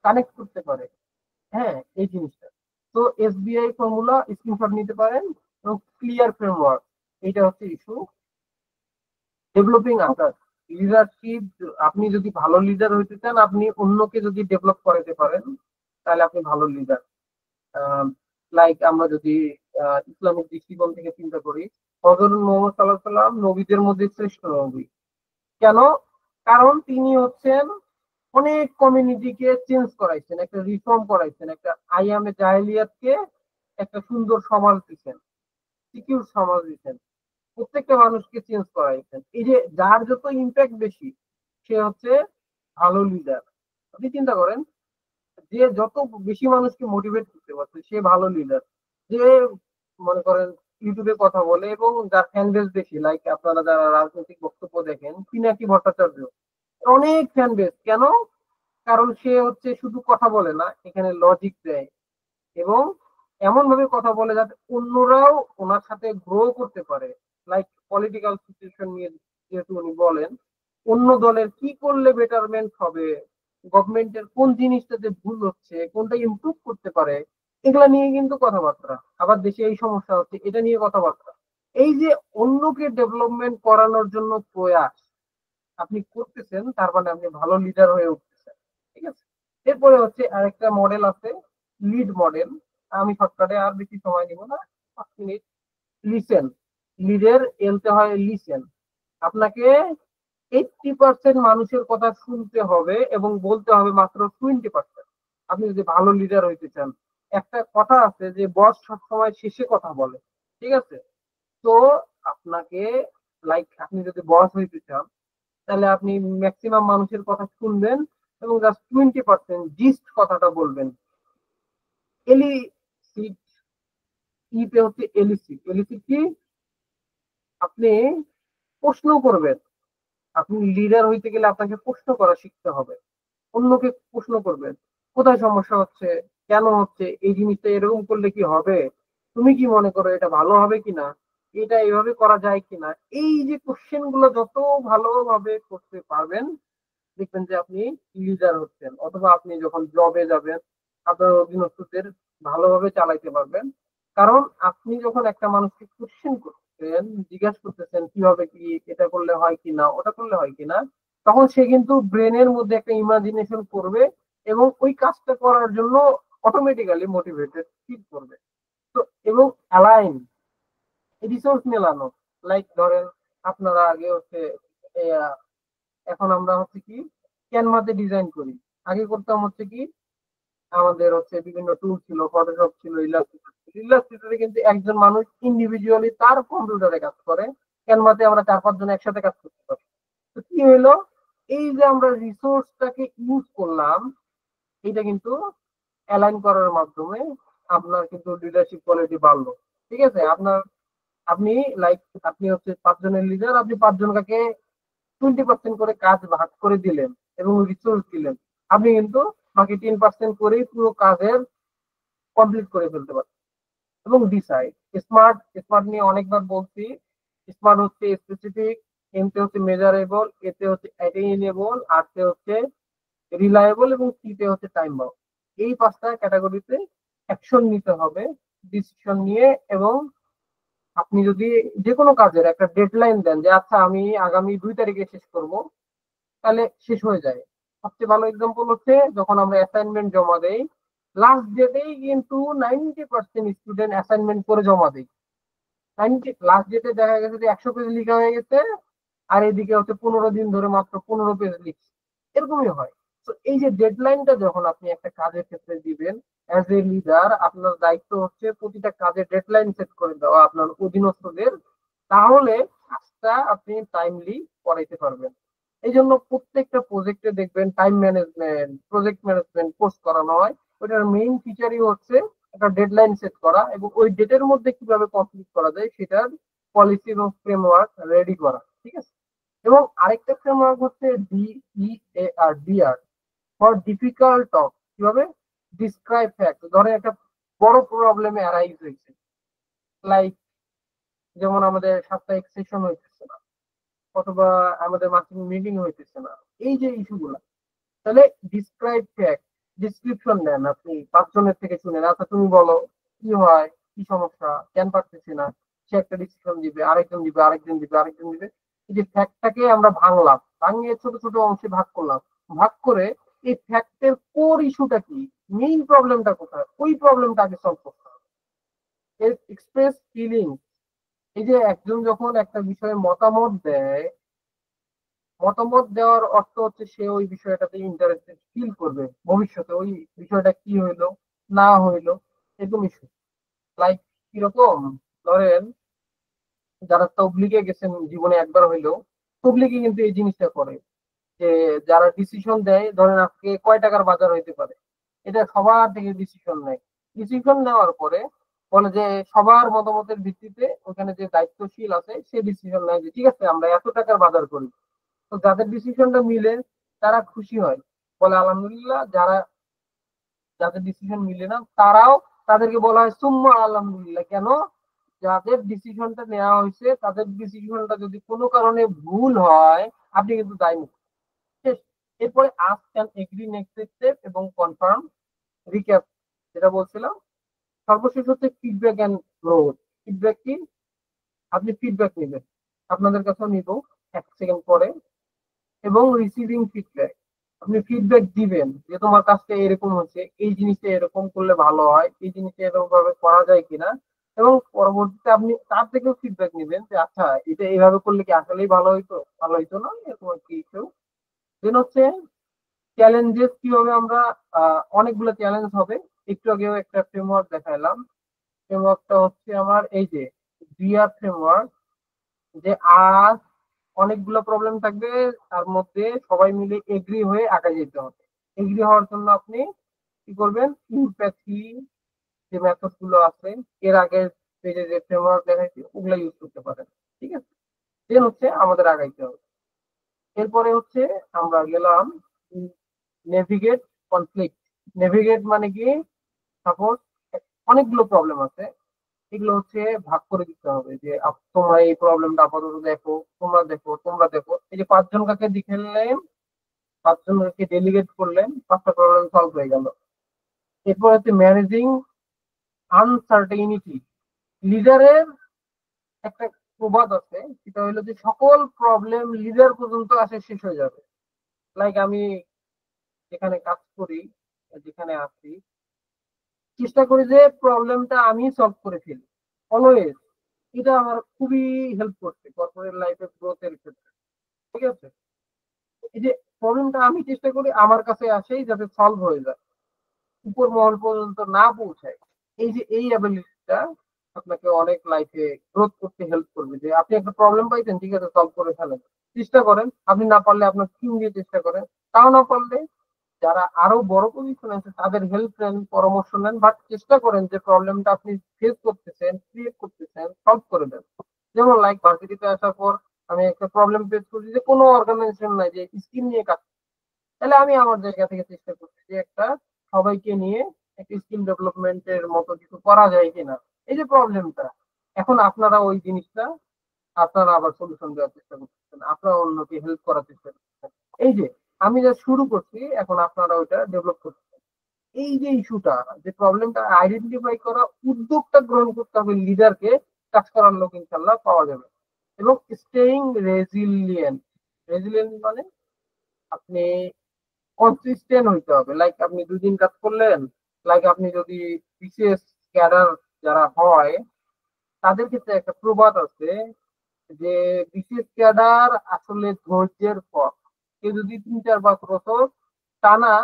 কানেক্ট করতে পারে। হ্যাঁ, এই জিনিসটা। তো SBI ফর্মুলা স্ক্রিনশট নিতে পারেন, এবং ক্লিয়ার ফ্রেমওয়ার্ক, এইটা হচ্ছে ইস্যু। ডেভেলপিং আদার লিডারশিপ, আপনি যদি ভালো লিডার হইতে চান, আপনি অন্যকে যদি ডেভেলপ করাতে পারেন, তাহলে আপনি ভালো লিডার। লাইক আমরা যদি ইসলামিক দৃষ্টিকোণ থেকে চিন্তা করি, হযরত মুহাম্মদ সাল্লাল্লাহু আলাইহি ওয়াসাল্লাম নবীদের মধ্যে শ্রেষ্ঠ নবী। কেন? কারণ তিনি হচ্ছেন অনেক কমিউনিটিকে চেঞ্জ করাইছেন, একটা রিফর্ম করাইছেন, একটা আইয়ামে জাহেলিয়াতকে একটা সুন্দর সমাজ দিচ্ছেন, সিকিউর সমাজ দিচ্ছেন, প্রত্যেকটা মানুষকে চেঞ্জ করাইছেন। এই যে যার যত ইম্প্যাক্ট বেশি, সে হচ্ছে ভালো লিডার। আপনি চিন্তা করেন, যে যত বেশি মানুষকে মোটিভেট করতে পারছে সে ভালো লিডার। যে মনে করেন ইউটিউবে কথা বলে এবং যার ফ্যান বেস বেশি, লাইক আপনারা যারা রাজনৈতিক বক্তব্য দেখেন, পিনাকি ভট্টাচার্য, অনেক ফ্যান বেস। কেন? কারণ সে হচ্ছে শুধু কথা বলে না, এখানে লজিক দেয়, এবং এমন ভাবে কথা বলে যাতে অন্যরাও ওনার সাথে গ্রো করতে পারে। লাইক পলিটিক্যাল সিচুয়েশন নিয়ে যেহেতু উনি বলেন, অন্য দলের কি করলে বেটারমেন্ট হবে, গভর্নমেন্টের কোন জিনিসটাতে ভুল হচ্ছে, কোনটা ইমপ্রুভ করতে পারে, এগুলা নিয়ে কিন্তু কথাবার্তা। আবার দেশে এই সমস্যা হচ্ছে, এটা নিয়ে কথাবার্তা। এই যে অন্যকে ডেভেলপমেন্ট করানোর জন্য প্রয়াস আপনি করতেছেন, তার মানে আপনি ভালো লিডার হয়ে উঠতেছেন। ঠিক আছে, এরপরে হচ্ছে আরেকটা মডেল আছে, লিড মডেল। আমি শর্টকাটে আর বেশি সময় নিব না, 5 মিনিট। লিসেন, লিডের এলতে হয় লিসেন। আপনাকে 80% মানুষের কথা শুনতে হবে এবং বলতে হবে মাত্র 20%। আপনি যদি ভালো লিডার হইতে চান, একটা কথা আছে যে বস সবসময় শেষে কথা বলে। ঠিক আছে, তো আপনাকে, লাইক আপনি যদি বস হইতে চান, তাহলে আপনি ম্যাক্সিমাম মানুষের কথা শুনবেন এবং জাস্ট 20% জিস্ট কথাটা বলবেন। এলিসিট, ইতে হচ্ছে এলিসিট। এলিসিট কি? আপনি প্রশ্ন করবেন। আপনি লিডার হইতে গেলে আপনাকে প্রশ্ন করা শিখতে হবে, অন্যকে প্রশ্ন করবেন, কোথায় সমস্যা হচ্ছে, কেন হচ্ছে, এই জিনিসটা এরকম করলে কি হবে, তুমি কি মনে করো এটা ভালো হবে কিনা, এটা এইভাবে করা যায় কিনা। এই যে কোশ্চেন গুলো যত ভালোভাবে করতে পারবেন, দেখবেন যে আপনি লিডার হচ্ছেন, অথবা আপনি যখন জবে যাবেন আপনার অধীনস্থদের ভালোভাবে চালাইতে পারবেন। কারণ আপনি যখন একটা মানুষকে কোশ্চেন করতেছেন, জিজ্ঞাসা করতেছেন কিভাবে কি এটা করলে হয় কিনা, ওটা করলে হয় কিনা, তখন সে কিন্তু ব্রেনের মধ্যে একটা ইমাজিনেশন করবে এবং ওই কাজটা করার জন্য অটোমেটিক্যালি মোটিভেটেড ফিল করবে। তো এবং অ্যালাইন রিসোর্স মেলানো, লাইক ধরেন আপনারা আগে হচ্ছে এখন আমরা হচ্ছে কি ক্যানভাতে ডিজাইন করি, আগে করতাম হচ্ছে কি আমাদের হচ্ছে বিভিন্ন টুল ছিল, ফটোশপ ছিল, ইলাস্ট্রেটর ছিল। ইলাস্ট্রেটরে কিন্তু একজন মানুষ ইন্ডিভিজুয়ালি তার কম্পিউটারে কাজ করে, ক্যানভাতে আমরা 4-5 জন একসাথে কাজ করতে পারি। তো কি হলো, এই যে আমরা রিসোর্সটাকে ইউজ করলাম, এটা কিন্তু অ্যালাইন করার মাধ্যমে আপনার কিন্তু লিডারশিপ কোয়ালিটি বাড়লো। ঠিক আছে, আপনি লাইক আপনি হচ্ছে 5 জনের লিডার, আপনি 5 জনকে 20% করে কাজ ভাগ করে দিলেন এবং রিসোর্স দিলেন, আপনি কিন্তু বাকি 10% করেই পুরো কাজের কমপ্লিট করে ফেলতে পারেন। এবং ডিসাইড, স্মার্ট স্মার্ট নিয়ে অনেকবার বলছি। স্মার্ট হচ্ছে স্পেসিফিক, এমতে হচ্ছে মেজারেবল, এতে হচ্ছে অ্যাটেইনেবল, আরতে হচ্ছে রিলায়েবল এবং সিতে হচ্ছে টাইম বাউন্ড। এই 5টা ক্যাটাগরিতে অ্যাকশন নিতে হবে, ডিসিশন নিয়ে। এবং আপনি যদি যে কোনো কাজের একটা ডেডলাইন দেন যে আচ্ছা আমি আগামী 2 তারিখে শেষ করব, তাহলে শেষ হয়ে যায়। সবচেয়ে ভালো এক্সাম্পল হচ্ছে যখন আমরা অ্যাসাইনমেন্ট জমা দেই, লাস্ট ডেটেই কিন্তু 90% স্টুডেন্ট অ্যাসাইনমেন্ট করে জমা দেয়। লাস্ট ডেটে দেখা গেছে যে 100 পেজ লেখা হয়ে গেছে, আর এদিকে হচ্ছে 15 দিন ধরে মাত্র 15 পেজ লিখছে, এরকমই হয়। তো এই যে ডেডলাইনটা যখন আপনি একটা কাজের ক্ষেত্রে দিবেন, অ্যাজ এ লিডার আপনার দায়িত্ব হচ্ছে প্রতিটা কাজের ডেডলাইন সেট করে দেওয়া আপনার অধীনস্থদের, তাহলে কাজটা আপনি টাইমলি করাইতে পারবেন। এই জন্য প্রত্যেকটা প্রজেক্টে দেখবেন time management, project management course করানো হয়। ওটার মেইন ফিচারই হচ্ছে একটা ডেডলাইন সেট করা এবং ওই ডেটের মধ্যে কিভাবে কমপ্লিট করা যায় সেটার পলিসি এবং ফ্রেমওয়ার্ক রেডি করা। ঠিক আছে, এবং আরেকটা ফ্রেমওয়ার্ক হচ্ছে DEAR ফর ডিফিকাল্ট টক, কিভাবে ডিসক্রাইব ফ্যাক্ট। ধরেন একটা বড় প্রবলেমে অ্যারাইজ হয়েছে, লাইক যেমন আমাদের সাপ্তাহিক সেশন হইতেছে না, অথবা আমাদের মাসিক মিটিং হইতেছে না, এই যে ইস্যুগুলো, তাহলে ডিসক্রাইব ফ্যাক্ট, ডিসক্রিপশন দেন আপনি 5 জনের থেকে শুনেন, আচ্ছা তুমি বলো কি হয়, কি সমস্যা, কেন পারতেছি না। সে একটা ডিসিশন দিবে, আরেকজন দিবে, আরেকজন দিবে, আরেকজন দিবে। এই যে ফ্যাক্টটাকে আমরা ভাঙলাম, ভাঙিয়ে ছোট ছোট অংশে ভাগ করলাম, ভাগ করে এই ফ্যাক্টের কোর ইস্যুটা কি, মেইন প্রবলেমটা কোথায়, ওই প্রবলেমটা আগে সলভ করতে হবে। এক্সপ্রেস ফিলিং, এই যে একজন যখন একটা বিষয়ে মতামত দেয়, মতামত দেওয়ার অর্থ হচ্ছে সে ওই বিষয়টাতে ইন্টারেস্টেড ফিল করবে, ভবিষ্যতে ওই বিষয়টা কি হইলো না হইলো, এরকম ইস্যু। লাইক কিরকম, ধরেন যারা তবলিগে গেছেন জীবনে একবার হইলেও, তবলিগে কিন্তু এই জিনিসটা করে যে যারা ডিসিশন দেয়, ধরেন আজকে কয় টাকার বাজার হইতে পারে, এটা সবার থেকে ডিসিশন নেয়। ডিসিশন নেওয়ার পরে বলে যে সবার মতামতের ভিত্তিতে ওখানে যে দায়িত্বশীল আছে সে ডিসিশন নেয় যে ঠিক আছে আমরা এত টাকার বাজার করি। তো যাদের ডিসিশনটা মিলে তারা খুশি হয়, বলে আলহামদুলিল্লাহ। যাদের ডিসিশন মিলে না তারাও, তাদেরকে বলা হয় সুম্মা আলহামদুলিল্লাহ। কেন? যাদের ডিসিশনটা নেওয়া হয়েছে তাদের ডিসিশনটা যদি কোনো কারণে ভুল হয়, আপনি কিন্তু দায়ী মুক্ত। শেষ। এরপরে ask can agree, next step এবং কনফার্ম, রিক্যাপ যেটা বলছিলাম। সর্বশেষ হচ্ছে ফিডব্যাক এন্ড গ্রোথ। ফিডব্যাক কি? আপনি ফিডব্যাক নেবেন, আপনাদের কাছেও নিব 1 সেকেন্ড পরে। এবং রিসিভিং ফিডব্যাক, আপনি ফিডব্যাক দিবেন যে তোমার কাজটা এরকম হচ্ছে, এই জিনিসটা এরকম করলে ভালো হয়, এই জিনিসটা এরকম ভাবে করা যায় কিনা। এবং পরবর্তীতে আপনি তার থেকেও ফিডব্যাক নেবেন যে আচ্ছা এটা এইভাবে করলে কি আসলেই ভালো হইতো, ভালো হইতো না, এরকম কি কেউ। দেন হচ্ছে চ্যালেঞ্জেস, কিভাবে আমরা অনেকগুলো চ্যালেঞ্জ হবে। একটু আগেও একটা ফ্রেমওয়ার্ক দেখাইলাম, ফ্রেমওয়ার্কটা হচ্ছে আমার এই যে ডিআর ফ্রেমওয়ার্ক, যে আজ অনেকগুলো প্রবলেম থাকবে, তার মধ্যে সবাই মিলে এগ্রি হয়ে আগে যেতে হবে। এগ্রি হওয়ার জন্য আপনি কি করবেন, ইমপ্যাথি যে মেথড গুলো আছে, এর আগে পেজে যে ফ্রেমওয়ার্ক দেখাইছি ওগুলো ইউজ করতে পারেন। ঠিক আছে, দেন হচ্ছে আমাদের আগাইতে হবে। এরপরে হচ্ছে আমরা গেলাম নেভিগেট কনফ্লিক্ট। নেভিগেট মানে কি, সাপোজ অনেকগুলো প্রবলেম আছে, এগুলো হচ্ছে ভাগ করে দিতে হবে যে তোমরা এই প্রবলেমটা আপাতত দেখো, তোমরা দেখো, তোমরা দেখো। এই যে 5 জন কাকে দেখলেন, 5 জনকে ডেলিগেট করলেন, 5টা প্রবলেম সলভ হয়ে গেল। এরপর হচ্ছে ম্যানেজিং আনসার্টেইনিটি। লিডারের একটা প্রবাদ আছে, সেটা হলো যে সকল প্রবলেম লিডার পর্যন্ত আসে শেষ হয়ে যাবে। লাইক আমি যেখানে কাজ করি, যেখানে আছি, চেষ্টা করি যে প্রবলেমটা আমি সলভ করে ফেলি অলওয়েজ। এটা আমার খুবই হেল্প করছে কর্পোরেট লাইফে গ্রোথের ক্ষেত্রে। ঠিক আছে, এই যে প্রবলেমটা আমি চেষ্টা করি আমার কাছে আসেই যাতে সলভ হয়ে যায়, উপর মহল পর্যন্ত না পৌঁছায়। এই যে এই অ্যাবিলিটিটা আপনাকে অনেক লাইফে গ্রোথ করতে হেল্প করবে। যে আপনি একটা প্রবলেম পাইছেন, ঠিক আছে, সলভ করে ফেলেন, চেষ্টা করেন। আপনি না পারলে আপনার টিম দিয়ে চেষ্টা করেন, তাও না পারলে যারা আরো বড় পজিশন আছে তাদের হেল্প নেন, পরামর্শ নেন, বাট চেষ্টা করেন যে প্রবলেমটা আপনি ফেস করতেছেন, ক্রিয়েট করতেছেন, সলভ করে দেন। যেমন লাইক ভার্সিটিতে আসার পর আমি একটা প্রবলেম ফেস করছি যে কোনো অর্গানাইজেশন নাই যে স্কিম নিয়ে কাজ, তাহলে আমি আমার জায়গা থেকে চেষ্টা করছি যে একটা সবাইকে নিয়ে একটা স্কিল ডেভেলপমেন্টের মতো কিছু করা যায় কিনা। এই যে প্রবলেমটা, এখন আপনারা ওই জিনিসটা আপনারা আবার সলিউশন দেওয়ার চেষ্টা করতেছেন, আপনারা অন্যকে হেল্প করার চেষ্টা করতেছেন। এই যে আমি যা শুরু করছি, এখন আপনারা ওইটা ডেভেলপ করতেছেন। এই যে ইস্যুটা, যে প্রবলেমটা আইডেন্টিফাই করা, উদ্যোগটা গ্রহণ করতে হবে লিডারকে, কাজ করার লোক ইনশাল্লাহ পাওয়া যাবে। এবং স্টেইং রেজিলিয়েন্ট। রেজিলিয়েন্ট মানে আপনি কনসিস্টেন্ট হইতে হবে। লাইক আপনি 2 দিন কাজ করলেন, লাইক আপনি যদি বিসিএস ক্যাডার যারা হয় তাদের ক্ষেত্রে একটা প্রবাদ আছে যে বিসিএস ক্যাডার আসলে ধৈর্যের ফল। কেউ যদি 3-4-5 বছর টানা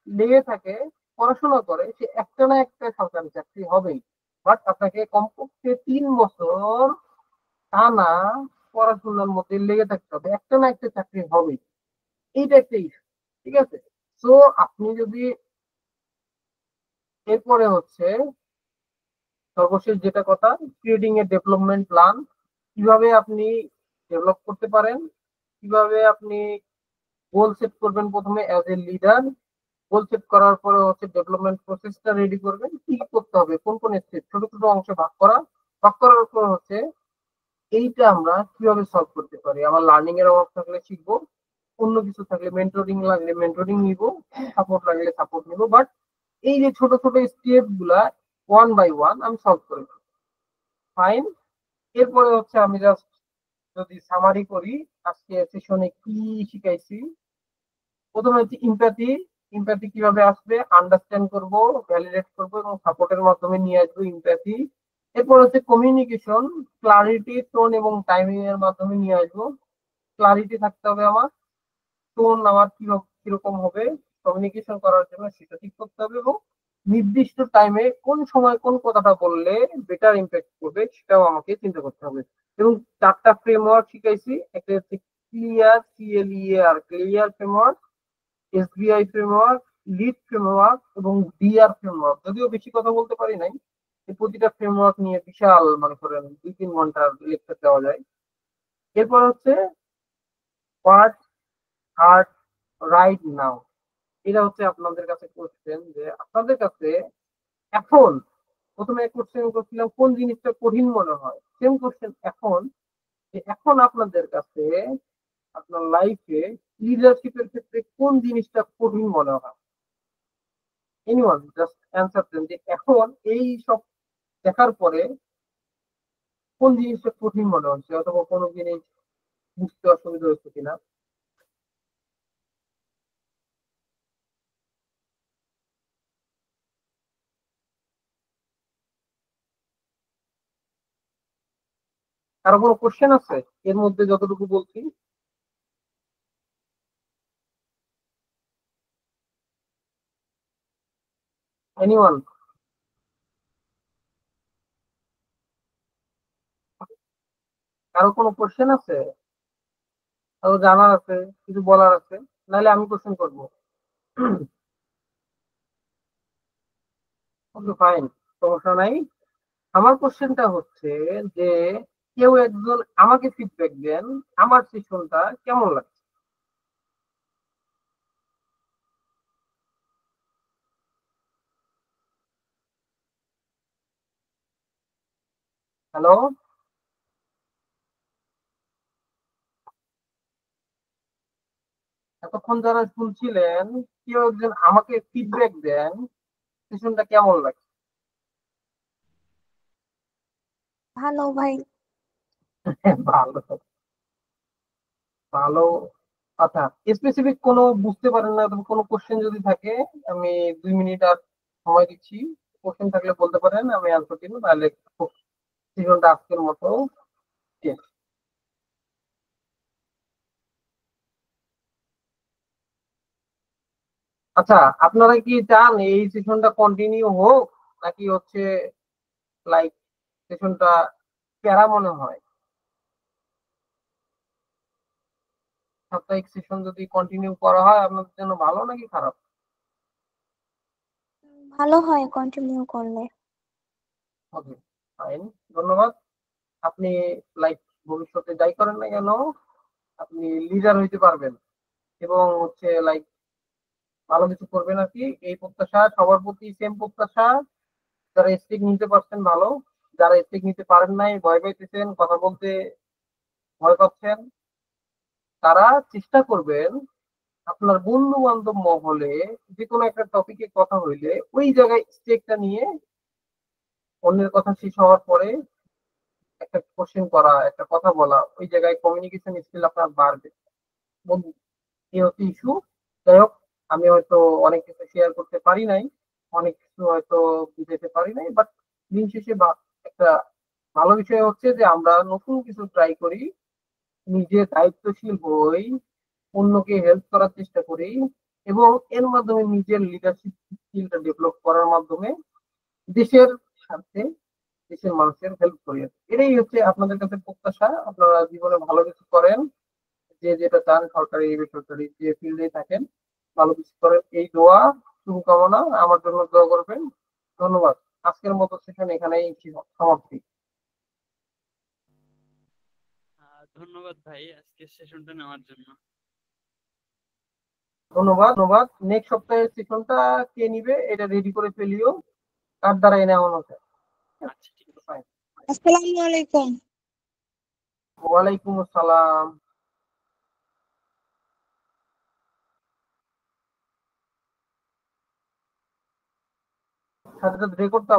লেগে থাকে, পড়াশোনা করে, সে একটা না একটা সরকারি চাকরি হবেই। বাট আপনাকে কমপক্ষে 3 বছর টানা পড়াশোনার মধ্যে লেগে থাকতে হবে, একটা না একটা চাকরি হবেই। এইটা একটা ইস্যু। ঠিক আছে, তো আপনি যদি এরপরে হচ্ছে সর্বশেষ যেটা কথা, ক্রিয়েটিং এ ডেভেলপমেন্ট প্ল্যান। কিভাবে আপনি ডেভেলপ করতে পারেন, কিভাবে আপনি গোল সেট করবেন প্রথমে as a leader. Goal set করার পরে হচ্ছে ডেভেলপমেন্ট প্রসেসটা রেডি করবেন, কি কি করতে হবে, কোন কোন স্টেপ, ছোট ছোট অংশে ভাগ করা। ভাগ করার পর হচ্ছে এইটা আমরা কিভাবে সলভ করতে পারি। আমার লার্নিং এর অভাব থাকলে শিখবো, অন্য কিছু থাকলে মেন্টরিং লাগলে মেন্টরিং নিব, সাপোর্ট লাগলে সাপোর্ট নিব। বাট এই যে ছোট ছোট স্টেপ গুলা 1 বাই 1 আমি সলভ করে ফেলবো। ফাইন। এরপরে হচ্ছে আমি জাস্ট যদি সামারি করি, আজকে সেশনে কি শিখাইছি। প্রথমে হচ্ছে ইম্প্যাথি। ইম্প্যাথি কিভাবে আসবে, আন্ডারস্ট্যান্ড করব, ভ্যালিডেট করব এবং সাপোর্টের মাধ্যমে নিয়ে আসবো ইম্প্যাথি। এরপর হচ্ছে কমিউনিকেশন, ক্লারিটি, টোন এবং টাইমিং এর মাধ্যমে নিয়ে আসবো। ক্লারিটি থাকতে হবে আমার, টোন আমার কিরকম হবে কমিউনিকেশন করার জন্য সেটা ঠিক করতে হবে, এবং নির্দিষ্ট টাইমে কোন সময় কোন কথাটা বললে বেটার ইম্প্যাক্ট করবে সেটাও আমাকে চিন্তা করতে হবে। এবং 4টা ফ্রেমওয়ার্ক শিখাইছি। একটা হচ্ছে clear, CLEAR, clear framework, SBI framework, lead framework এবং DR ফ্রেমওয়ার্ক। যদিও বেশি কথা বলতে পারি নাই, এই প্রতিটা ফ্রেমওয়ার্ক নিয়ে বিশাল মনে করেন 2-3 ঘন্টার লেকচার দেওয়া যায়। এরপর হচ্ছে হোয়াট হার্ট রাইট নাও। এটা হচ্ছে আপনাদের কাছে কোশ্চেন, যে আপনাদের কাছে এখন, প্রথমে কোশ্চেন করছিলাম কোন জিনিসটা কঠিন মনে হয়, সেম কোশ্চেন এখন, যে এখন আপনাদের কাছে আপনার লাইফে লিডারশিপের ক্ষেত্রে কোন জিনিসটা কঠিন মনে হয়। এনিওয়ান জাস্ট অ্যান্সার দেন যে এখন এই সব দেখার পরে কোন জিনিসটা কঠিন মনে হচ্ছে, অথবা কোনো জিনিস বুঝতে অসুবিধা হচ্ছে কিনা। কারো কোনো কোশ্চেন আছে এর মধ্যে যতটুকু বলছি? এনিওয়ান? কারো কোনো কোশ্চেন আছে, কারো জানার আছে, কিছু বলার আছে? নাহলে আমি কোশ্চেন করবো। ওকে ফাইন, সমস্যা নাই। আমার কোশ্চেনটা হচ্ছে যে কেউ একজন আমাকে ফিডব্যাক দেন আমার সেশনটা কেমন লাগছে। হ্যালো, এতক্ষণ যারা শুনছিলেন কেউ একজন আমাকে ফিডব্যাক দেন সেশনটা কেমন লাগে। ভালো ভাই। ভালো, ভালো। আচ্ছা, স্পেসিফিক কোনো বুঝতে পারেন না তবে কোনো কোশ্চেন যদি থাকে আমি 2 মিনিট আর সময় দিচ্ছি। কোশ্চেন থাকলে বলতে পারেন, আমি অ্যান্সার দিব, তাহলে সেশনটা আজকের মতো শেষ। আচ্ছা, আপনারা কি চান এই সেশনটা কন্টিনিউ হোক, নাকি হচ্ছে লাইক সেশনটা প্যারা মনে হয়? সাপ্তাহিক সেশন যদি কন্টিনিউ করা হয় আপনাদের জন্য ভালো নাকি খারাপ? ভালো হয় কন্টিনিউ করলে। ওকে, ফাইন, ধন্যবাদ। আপনি লাইক ভবিষ্যতে যাই করেন না কেন আপনি লিডার হইতে পারবেন এবং হচ্ছে লাইক ভালো কিছু করবেন আর কি, এই প্রত্যাশা সবার প্রতি, সেম প্রত্যাশা। যারা স্টেক নিতে পারছেন ভালো, যারা স্টেক নিতে পারেন নাই, ভয় পাইতেছেন, কথা বলতে ভয় পাচ্ছেন, তারা চেষ্টা করবেন আপনার বন্ধু বান্ধব মহলে যে কোনো একটা টপিকে কথা হইলে ওই জায়গায় স্টেকটা নিয়ে অন্যের কথা শেষ হওয়ার পরে একটা কোশ্চেন করা, একটা কথা বলা, ওই জায়গায় কমিউনিকেশন স্কিল আপনার বাড়বে। বন্ধু, এই হচ্ছে ইস্যু। যাই হোক, আমি হয়তো অনেক কিছু শেয়ার করতে পারি নাই, অনেক কিছু হয়তো বুঝাতে পারি নাই, বাট দিন শেষে একটা ভালো বিষয় হচ্ছে যে আমরা নতুন কিছু ট্রাই করি, নিজে দায়িত্বশীল হই, অন্যকে হেল্প করার চেষ্টা করি এবং এর মাধ্যমে নিজের লিডারশিপ স্কিলটা ডেভেলপ করার মাধ্যমে দেশের স্বার্থে দেশের মানুষের হেল্প করি। এটাই হচ্ছে আপনাদের কাছে প্রত্যাশা, আপনারা জীবনে ভালো কিছু করেন, যে যেটা চান, সরকারি বেসরকারি যে ফিল্ডে থাকেন, ভালো কিছু করেন, এই দোয়া, শুভকামনা, আমার জন্য দোয়া করবেন। ধন্যবাদ। আজকের মতো সেশন এখানেই সমাপ্তি। ধন্যবাদ ভাই আজকে সেশনটা নেওয়ার জন্য। ধন্যবাদ, ধন্যবাদ। নেক্সট সপ্তাহের সেশনটা কে নিবে এটা রেডি করে ফেলিও, কার দ্বারা এনে এমন হচ্ছে। আচ্ছা, ঠিক আছে। ফাইন। আসসালামু আলাইকুম। ওয়ালাইকুম আসসালাম। সাথে সাথে রেকর্ডটা